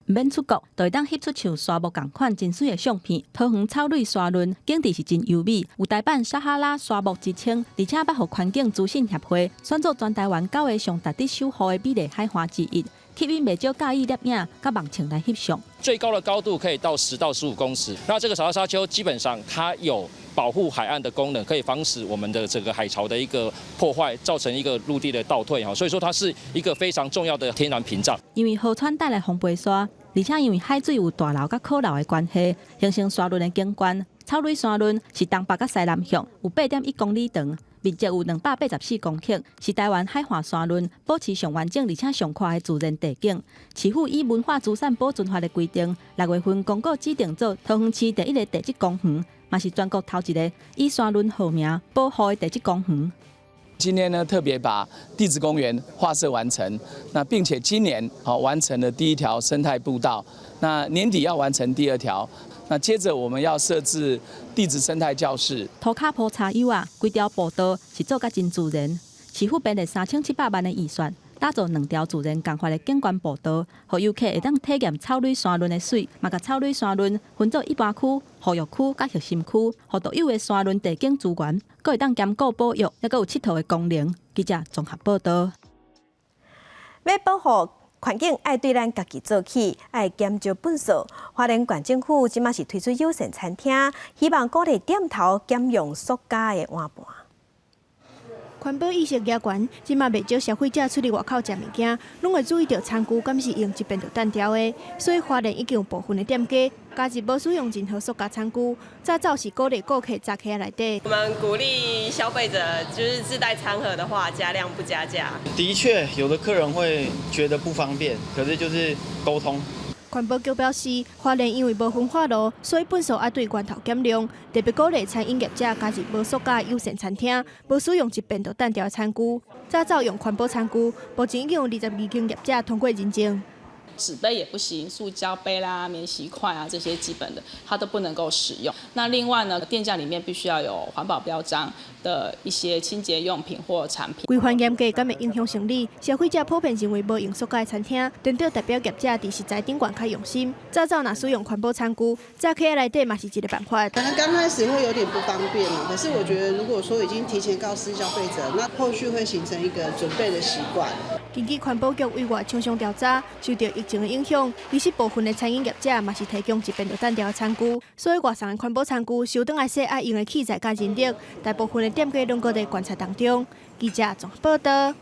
免出国，就会当翕出像沙漠同款真水的相片。桃园草蕊沙轮景致是真优美，有台版撒哈拉沙漠之称，而且捌互环境资讯协会选做全台湾9个上值得守护的美丽海花之一。吸引袂少介意摄影、甲盲情来翕相。最高的高度可以到10到15公尺。那这个草沙沙丘基本上它有保护海岸的功能，可以防止我们的这个海潮的一个破坏，造成一个陆地的倒退哈。所以说它是一个非常重要的天然屏障。因为河川带来风背沙，而且因为海水有大流甲可流的关系，形成沙轮的景观。草蕊沙轮是东北甲西南向，有8.1公里长。面积有284公顷，是台湾海华沙轮保持上完整而且上宽的自然地景。市府以文化资产保存法的规定，6月份公告指定做桃园市第1个地质公园，嘛是全国头一个以沙轮号名保护的地质公园。今天呢，特别把地质公园划设完成，那并且今年完成了第1条生态步道，那年底要完成第2条。那接着我们要设置地质生态教室。涂骹坡茶友规条步道是做甲真自然，市府编列3700万的预算，打造2条自然共发的景观步道，让游客会当体验草蕊山轮的水，嘛甲草蕊山轮分做一般区、保育区甲核心区，互独有的山轮地景资源，阁会当兼顾保育，也阁有佚佗的功能。记者综合报道。要保护环境，爱对咱家己做起，爱减少粪扫。花莲县政府即马是推出友善餐厅，希望鼓励店头减用塑胶的碗盘。环保意识也悬，即马袂少消费者出去外口食物件，拢会注意到餐具敢是用一遍就单调的，所以花莲已经有部分的店家加入无使用任何塑胶餐具，早早是鼓励顾客扎起内底。我们鼓励消费者就是自带餐盒的话，加量不加价。的确，有的客人会觉得不方便，可是就是沟通。环保局表示，花莲因为无焚化炉，所以粪扫要对源头减量，特别鼓励餐饮业者加入无塑胶友善餐厅，无使用一遍就单调的餐具，早早用环保餐具。目前已经有22间业者通过认证。纸杯也不行，塑胶杯啦、免洗筷啊这些基本的，它都不能够使用。那另外呢，店家里面必须要有环保标章的一些清洁用品或产品。规范严格，敢会影响生理。消费者普遍认为无用塑胶的餐厅，等到代表业者伫食材顶管较用心，早早若使用环保餐具，早起内底嘛是一个办法。可能刚开始会有点不方便嘛，可是我觉得如果说已经提前告知消费者，那后续会形成一个准备的习惯。根据环保局委外厂商调查，受到疫情的影响，其实部分的餐饮业者嘛是提供一遍就单调的餐具，所以外送的环保餐具收转来说爱用的器材加人力，大部分的店家拢搁在观察当中。记者综合报道。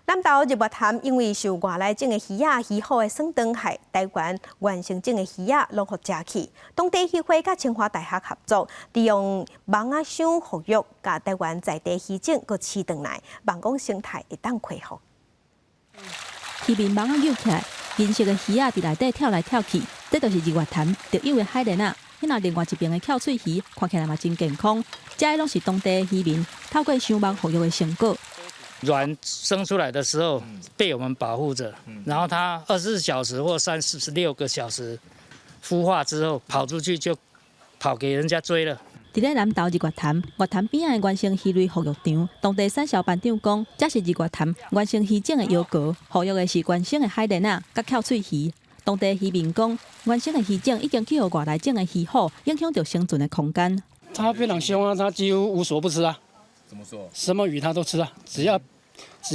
南投日月潭因为受外来种的鱼仔鱼好的酸汤害，台湾原生种的鱼仔拢互食去。当地渔会甲清华大学合作，利用网仔箱护育，甲台湾在地鱼种搁饲转来，望讲生态会当恢复。鱼面网仔扭起来，银色的鱼仔伫内底跳来跳去，这就是日月潭特有的海莲啊。那另外一边的翘喙鱼看起来嘛真健康，这些拢是当地的渔民透过箱网护育的成果。卵生出来的时候被我们保护着，然后它24小时或36个小时孵化之后跑出去就跑给人家追了。伫咧南投日月潭边仔的原生鱼类护育场，当地产销班长讲，这是日月潭原生鱼种的幼壳，护育的是原生的海莲啊，甲翘喙鱼。当地渔民讲，原生的鱼种已经去互外来种的鱼好，影响到生存的空间。它非常凶啊，它几乎无所不吃啊。怎么说？什么鱼它都吃啊，只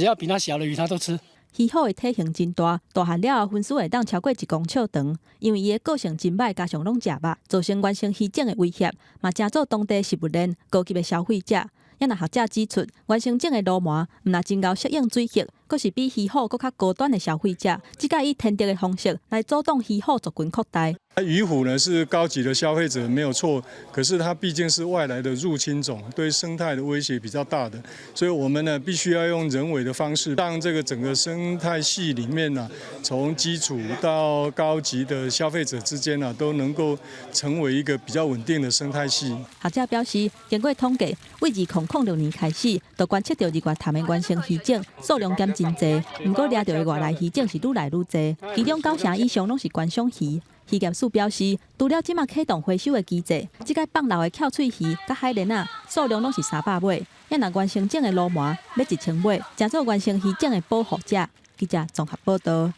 要比它小的鱼它都吃。鱼好的体型真大，大汉了后分数会当超过1公尺长，因为伊的个性真歹，加上拢食肉，造成原生鱼种的威胁，嘛真做当地食物链高级的消费者。也若学者指出，原生种的螺麻毋但真够适应水质，阁是比鱼好阁较高端的消费者，只甲以天敌的方式来阻挡鱼好族群扩大。鱼虎呢是高级的消费者没有错，可是它毕竟是外来的入侵种，对生态的威胁比较大的，所以我们呢必须要用人为的方式，让这个整个生态系里面呢，从基础到高级的消费者之间呢，都能够成为一个比较稳定的生态系。学者表示，经过统计，为2006年开始，就观测到日月潭的原生鱼种数量减真济，不过掠到的外来鱼种是愈来愈济，其中90%以上拢是观赏鱼。渔业署表示，除了即马启动回收的机制，即个放流的翘喙鱼、甲海莲啊，数量拢是300尾。也若原生种的螺麻要1000尾，诚做原生鱼种的保护者。记者综合报道。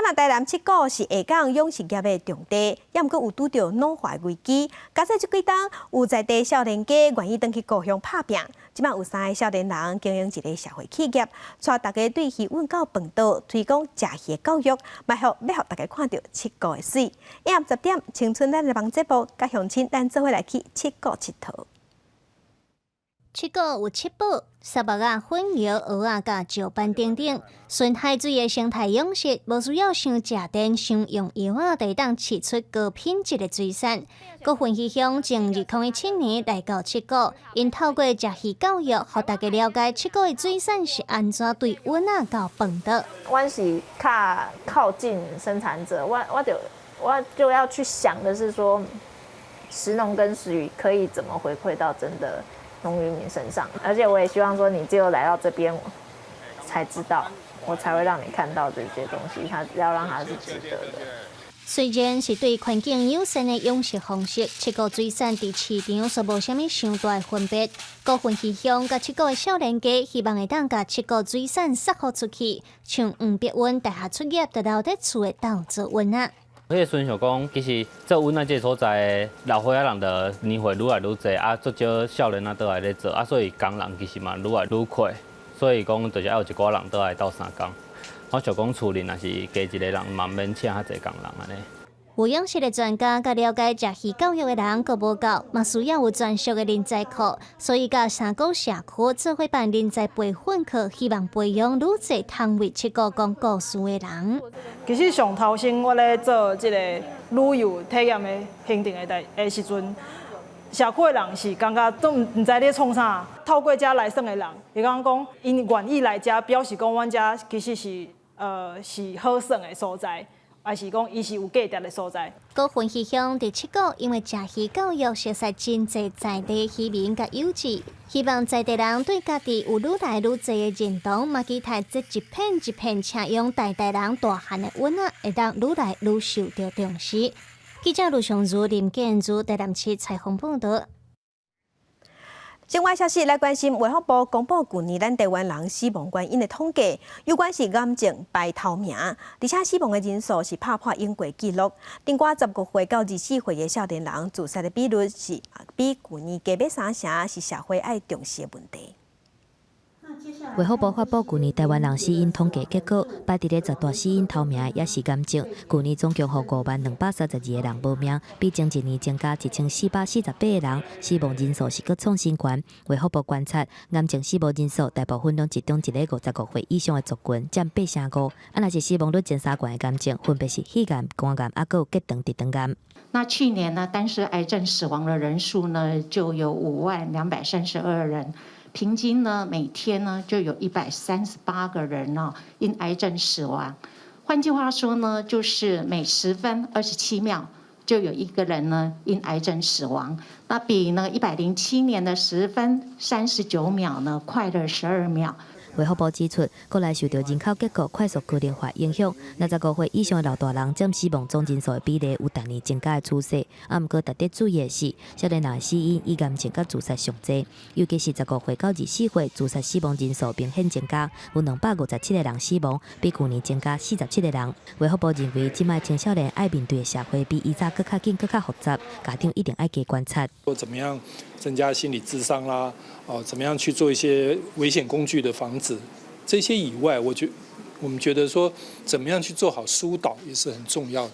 那台南七股是下港养殖业的重地，也毋过有拄到老化危机。加上这几冬有在地少年家愿意回去故乡打拼，即马有3个少年人经营一个社会企业，带大家对鱼运到本岛，推广食鱼的教育，要互大家看到七股的水。夜10点，青春咱的网节目，甲乡亲咱做伙来去七股佚佗。七股有七宝，沙漠啊、粉叶、蚵仔甲石斑等等，纯海水的生态养殖，无需要伤食电、伤用药啊，就当饲出高品质的水产。各分析乡从2017年来到七股，因透过食鱼教育，互大家了解七股的水产是安怎对阮啊到饭的。阮是较靠近生产者，我就要去想的是说，食农跟食鱼可以怎么回馈到真的农渔民身上，而且我也希望说，你只有来到这边才知道，我才会让你看到这些东西，它要让它是值得的。虽然是对环境友善的养殖方式，七股水产伫市场却无虾米伤大分别。高分气象甲七股的少年家，希望会当甲七股水产释放出去，像黄碧云大学輟业，就留伫厝的斗做温啊。我个孙想讲，其实做阮啊这个所在，老岁仔人的年岁愈来愈侪，啊，足少少年啊倒来咧做，啊，所以工人其实嘛愈来愈缺，所以讲就是要有一寡人倒来斗相共。我想讲厝里若是加一个人，嘛免请遐侪工人安尼。有养殖的专家甲了解食鱼教育的人阁无够，嘛需要有专属的人才库，所以甲三股社区做伙办人才培训课，希望培养愈侪通为七股讲故事的人。其实上头先我咧做即个旅游体验的行程的时阵，社区的人是感觉都唔知咧创啥。透过遮来耍的人，伊讲因愿意来遮，表示讲阮遮其实是是好耍的所在。还是讲，伊是有价值的所在。高分气象第七股，因为食鱼教育熟悉真侪在地渔民甲友志，希望在地人对家己有愈来愈侪的认同，嘛期待这一片一片请用代代人大汉的温啊，会当愈来愈受到重视。记者卢尚如、林建如台南市采访报道。境外消息来关心，卫福部公布去年咱台湾人死亡原因的统计，有关是癌症排头名，而且死亡的人数是打破英国纪录。顶挂19岁到24岁的少年人自杀的比率是比去年加倍3成，是社会爱重视的问题。卫福部发布去年台湾人死因统计结果，排伫咧10大死因头名也是癌症。去年总共有50232个人无命，比前一年增加1448个人，死亡人数是搁创新高。卫福部观察，癌症死亡人数大部分拢集中一个55岁以上的族群，占8%。若是死亡率前3冠的癌症，分别是血癌、肝癌，还有结肠直肠癌。那去年呢，单是癌症死亡的人数呢，就有50232人。平均呢，每天呢就有138个人呢因癌症死亡。换句话说呢，就是每10分27秒就有1个人呢因癌症死亡。那比呢107年的10分39秒呢快了12秒。卫福部指出，国内受到人口结构快速高龄化影响，65岁以上的老大人占死亡总人数的比例有逐年增加的趋势。毋过，值得注意的是，少年人的死因以癌症甲自杀上侪，尤其是15岁到24岁自杀死亡人数明显增加，有257个人死亡，比去年增加47个人。卫福部认为，即卖青少年爱面对的社会比以前更较紧、更较复杂，家长一定爱加观察。怎么样增加心理智商啦？怎么样去做一些危险工具的防止？这些以外，我们觉得说，怎么样去做好疏导也是很重要的。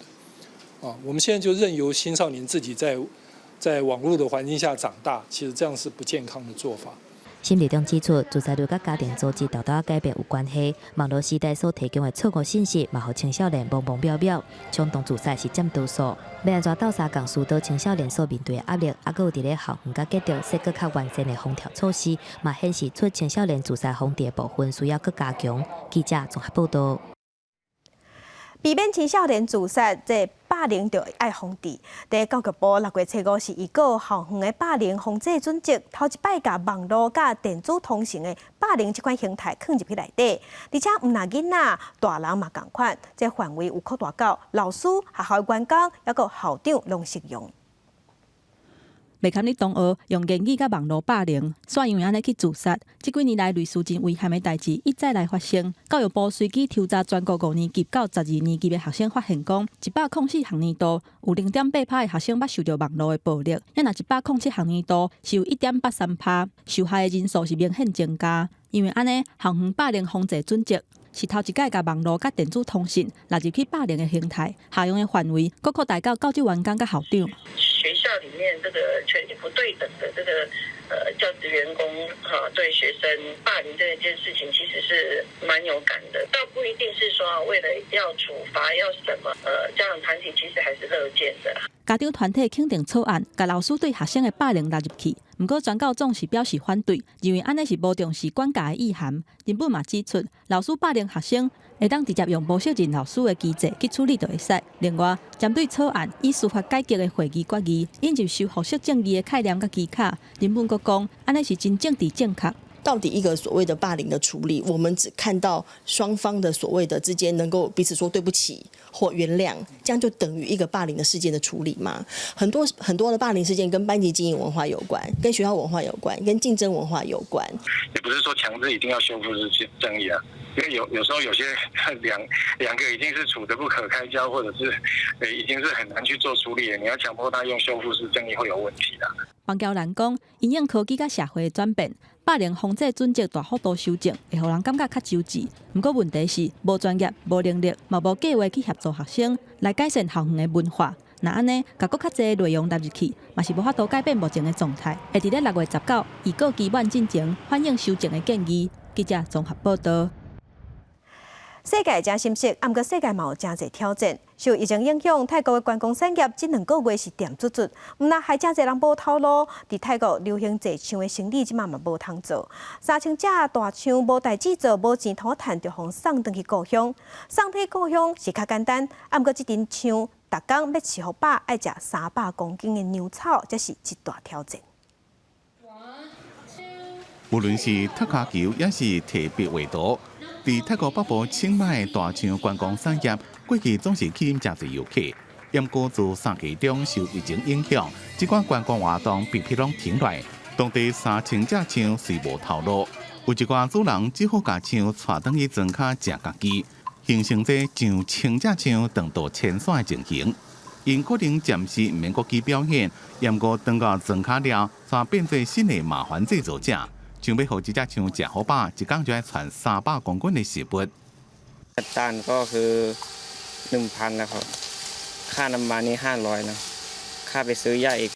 我们现在就任由青少年自己在网络的环境下长大，其实这样是不健康的做法。心理中指出，自杀率甲家庭组织大大改变有关系。网络时代所提供的错误信息，嘛，互青少年懵懵渺渺，冲动自杀是占多数。要安怎斗相共疏导青少年所面对的压力，还有伫咧校园甲家长设更较完善的防调措施，嘛显示出青少年自杀防治的部分需要更加强。记者综合报道。避免青少年自杀，这霸凌就爱防治。在教育部6月初5是预告校园的霸凌防治准则，头一摆甲网络甲电子通讯的霸凌这款形态放入去内底，而且毋那囡仔、大人嘛同款，这范围有扩大到老师、学校员工，还有校长拢适用。袂堪你同学用言语甲网络霸凌，煞因为安尼去自杀。这几年来，类似真遗憾的代志一再来发生。教育部随机抽查全国5年级到12年级的学生，发现讲104学年度有0.8%的学生捌受到网络的暴力，若107学年度是有1.83%，受害的人数是明显增加。因为安尼，校园霸凌防治准则是头一届甲网络甲电子通讯纳入去霸凌的形态，下用的范围佫扩大到教职员工甲校长。学校里面这个权力不对等的这个教职员工对学生霸凌这件事情，其实是蛮有感的。倒不一定是说为了要处罚要什么，家长团体其实还是乐见的。家长团体肯定草案，甲老师对学生的霸凌纳入去。不过，全教总是表示反对，认为安尼是无重视管教的意涵。人本嘛指出，老师霸凌学生会当直接用无适任老师的机制去处理就会使。另外，针对草案以司法改革的会议决议，引入受复式正义的概念甲技巧，人本阁讲安尼是真政治正确。到底一个所谓的霸凌的处理，我们只看到双方的所谓的之间能够彼此说对不起或原谅，这样就等于一个霸凌的事件的处理吗？很多的霸凌事件跟班级经营文化有关，跟学校文化有关，跟竞争文化有关。也不是说强制一定要修复正义啊，因为有时候有些两个已经是处得不可开交，或者是已经是很难去做处理了，你要强迫他用修复式正义会有问题的。邦交兰讲，因应科技甲社会的转变，霸凌防治准则大幅度修正，会互人感觉较周知。不过问题是，无专业、无能力，嘛无计划去协助学生来改善校园的文化。那安尼，甲搁较侪内容纳入去，嘛是无法度改变目前的状态。会伫咧6月19日，已告期满进前反映修正的建议。记者综合报道。世界真心色，不过世界嘛有真侪挑战。受疫情影响，泰国的观光产业这2个月是点足，毋但还真侪人无头路。伫泰国流行坐枪的生意，即嘛无通做。三枪者大枪无代志做，无钱讨趁，就互送回去故乡。送去故乡是较简单，不过这阵枪，逐工要饲互饱，爱食300公斤的牛草，这是一大挑战。无论是踢脚球，也是提笔画图。伫泰国北部清迈大象观光产业，过去总是吸引真侪游客。不过自3期中受疫情影响，这款观光活动必须拢停落。当地3千只象虽无头路，有一寡主人只好把象带转去庄脚食家己，形成这上千只象长到牵线的情形。因可能暂时毋免国际表演，不过等到庄脚了，却变做新的麻烦制作者。想要互这只象食好饱，一工就要传300公斤的食物。ตันก็คือ 1,000 นะครับค่าน้ำมันนี่500นะค่าไปซื้อยาอีก。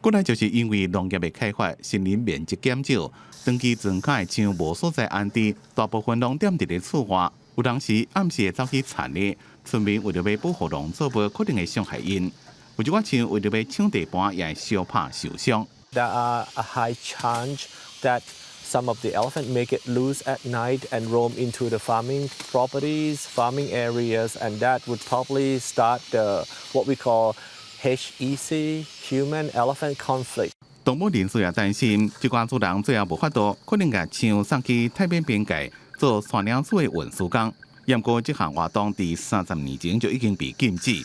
过来就是因为农业的开发，森林面积减少，长期庄脚的象无所在安置，大部分拢踮伫咧厝外，有当时暗时会走去田里。村民为了要保护农作物，可能会伤害因。有一寡象为了要抢地盘，也会相拍受伤。There are a high chance that some of the elephant may get loose at night and roam into the farming properties, farming areas, and that would probably start the what we call HEC, human-elephant conflict. 动物人士也担心，这寡主人最后无法度，可能甲象送去太平边界做山岭水的运输工。不过，这项活动伫30年前就已经被禁止。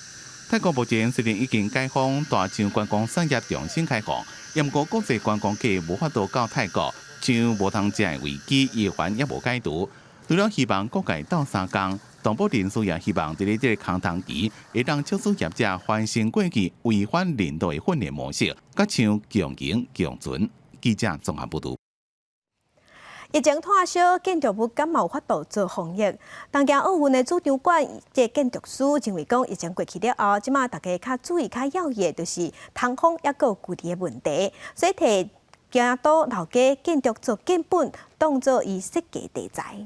泰国目前虽然已经解放，大象观光产业重新开放，不过国际观光客无法度到泰国。像无通食的危机，预防也无解除。除了希望各界斗相共，动保人士也希望在这个空档期，会让超市业者翻新过去违反领导的训练模式，甲像共赢共存。记者综合报道。疫情退烧，建筑物敢有法度做防疫？东京奥运的主场馆，这建筑师认为讲疫情过去了后，即马大家较注意较要紧，就是通风也有距离的问题，所以摕京都老街建筑做根本，当作伊设计题材。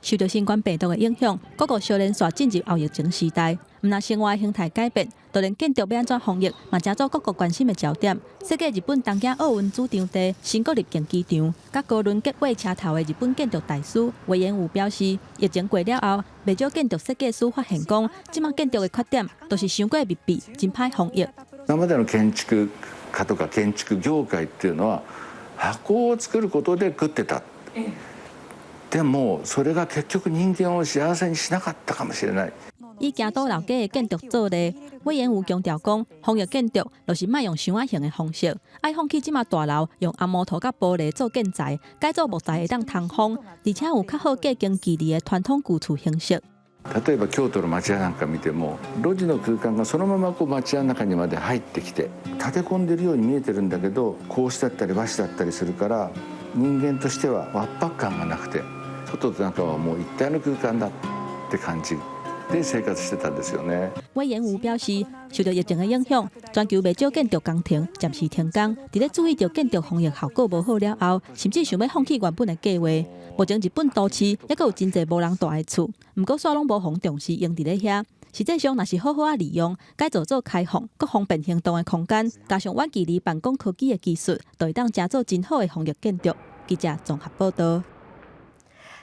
受到新冠病毒的影响，各个少年煞进入后疫情时代。毋但生活形态改变，就连建筑要安怎防疫，嘛成做各国关心的焦点。设计日本东京奥运主场地新国立竞技场，甲高轮结尾车头的日本建筑大师魏延武表示，疫情过了後，未少建筑設計師發現講，即馬建築的缺點都是傷過密閉，真歹防疫。今までの建築家とか建築業界っていうのは箱を作ることで食ってた。でもそれが結局人間を幸せにしなかったかもしれない。以京都老街的建筑做例，魏延武強調講，防疫建築就是莫用箱仔型的方式，愛放棄即馬大樓用暗木頭甲玻璃做建材，改造木材會當通風，而且有較好計經距離的傳統舊厝形式。例えば京都の町屋なんか見ても路地の空間がそのままこう町屋の中にまで入ってきて立て込んでるように見えてるんだけど格子だったり和紙だったりするから人間としては圧迫感がなくて外と中はもう一体の空間だって感じで生活してたんですよね。魏延武表示，受到疫情的影響，全球未少建築工程暫時停工。伫咧注意到建築防疫效果無好了後，甚至想要放棄原本的計劃。目前日本都市抑閣有真濟無人住的厝，不過煞攏無互重視用伫咧遐。實際上，若是好好啊利用，改造做開放、各方便行動的空間，加上遠距離辦公科技的技術，就會當製造真好的防疫建築。記者綜合報道。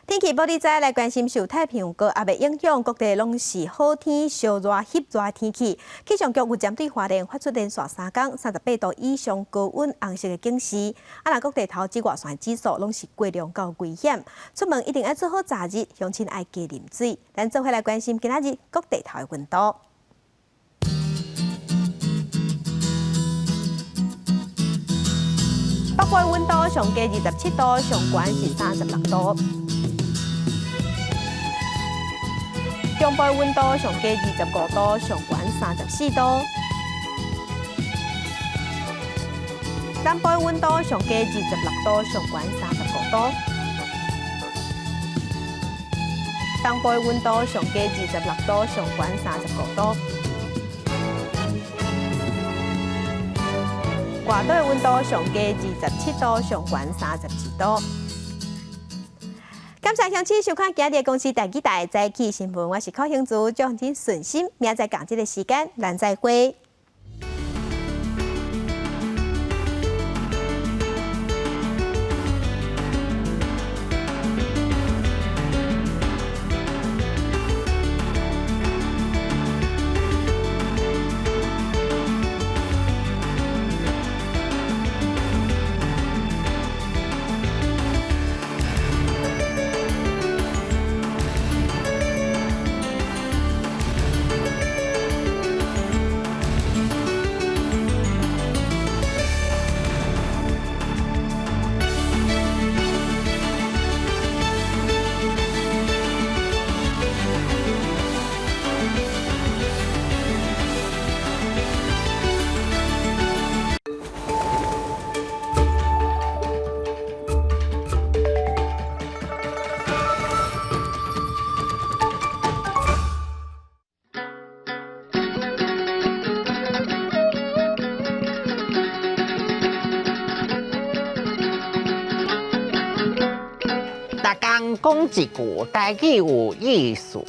天气报道再来关心受太平洋高压的影响，各地拢是好天、烧热、翕热天气。气象局有针对花莲发出连续3天38度以上高温红色的警示。若各地头紫外线指数拢是过量到危险，出门一定要做好早日，乡亲爱加啉水。咱做伙来关心今仔日各地头的温度。北部温度上加27度，上悬是36度。中部温度上加25度，上悬34度。南部温度上加26度，上悬35度。东部温度上加26度，上悬35度。外岛的温度上加27度，上悬32度。感谢乡亲收看今日的公司第几台早起新闻，我是柯兴竹，祝您顺心，明仔载同一个时间咱再会。讲一句，台语有意思。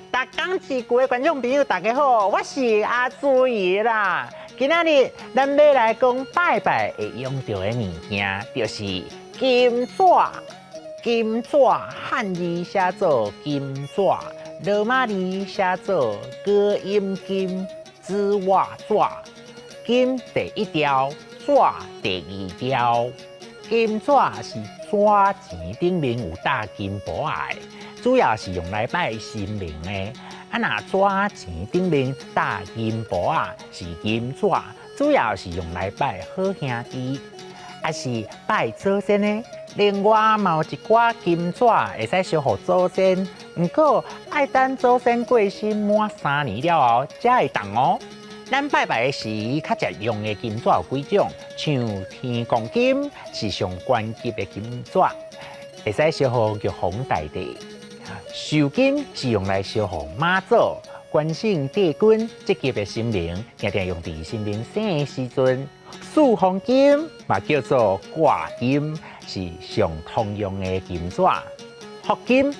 大讲一句的观众朋友，大家好，我是阿水啦。今仔日咱要来讲拜拜会用到的物件，就是金纸。金纸汉字写做金纸，罗马字写做高音金，纸画纸。金第一条，纸第二条。金纸是纸钱顶面有搭金箔的，主要是用来拜神明的。若纸钱顶面搭金箔是金纸，主要是用来拜好兄弟，也是拜祖先的。另外，嘛有一寡金纸会使烧予祖先，不过爱等祖先过身满3年了后才会动哦。咱拜拜时，较常用的金纸有几种，像天公金是上高级的金纸，会使烧予玉皇大帝；寿金是用来烧予妈祖、关圣帝君这级的神明，常常用伫神明生的时阵；四方金嘛叫做挂金，是上通用的金纸；福金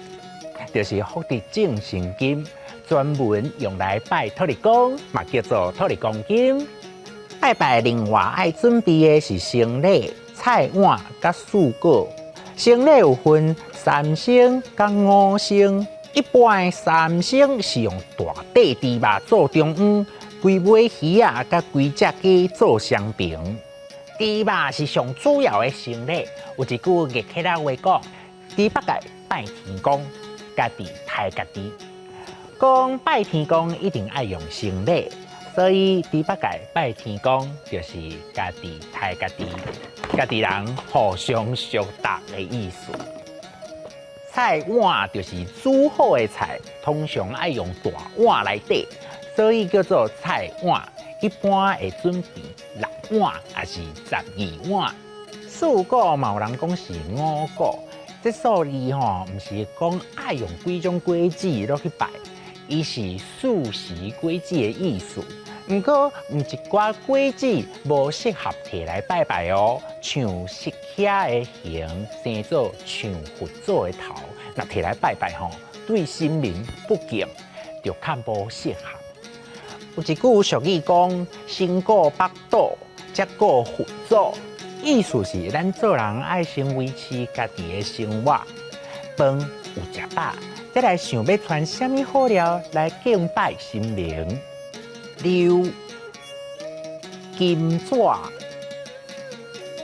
就是福地正神金。专门用来拜土地公，嘛叫做土地公金。拜拜另外爱准备的是生礼、菜碗甲素果。生礼有分3升甲5升，一般的3升是用大块猪肉做中央，规尾鱼甲规只鸡做双平。猪肉是上主要的生礼，有一句热气仔话讲：猪八戒拜天公，家己抬家己。讲拜天公一定爱用生礼，所以猪八戒拜天公就是家己抬家己，家己人互相相答的意思。菜碗就是煮好的菜，通常爱用大碗来底，所以叫做菜碗。一般会准备6碗还是12碗。四果嘛有人讲是5果，这数字唔是讲爱用几种果子落去拜。伊是素食果子的意思，不过有一寡果子无适合摕来拜拜哦，像石茄的形生做像佛祖的头，若摕来拜拜吼，对神明不敬，就较无适合。有一句俗语讲：先顾北斗，才顾佛祖，意思是咱做人爱先维持家己的生活。饭有食饱，再来想要穿什么好料来敬拜神明。六、金纸、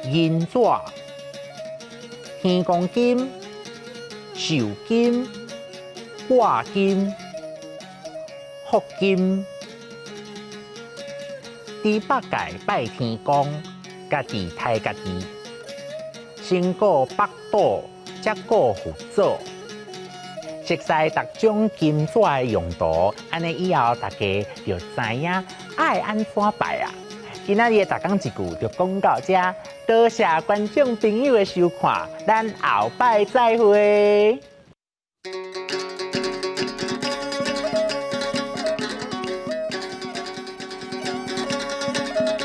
银纸、天公金、寿金、挂金、福金。伫北界拜天公，家己抬家己，先过北斗，才过佛祖。熟悉各种金纸的用途，安尼以后大家就知影爱安怎拜啊。今仔日大讲一句就讲到这，多谢观众朋友的收看，咱后摆再会。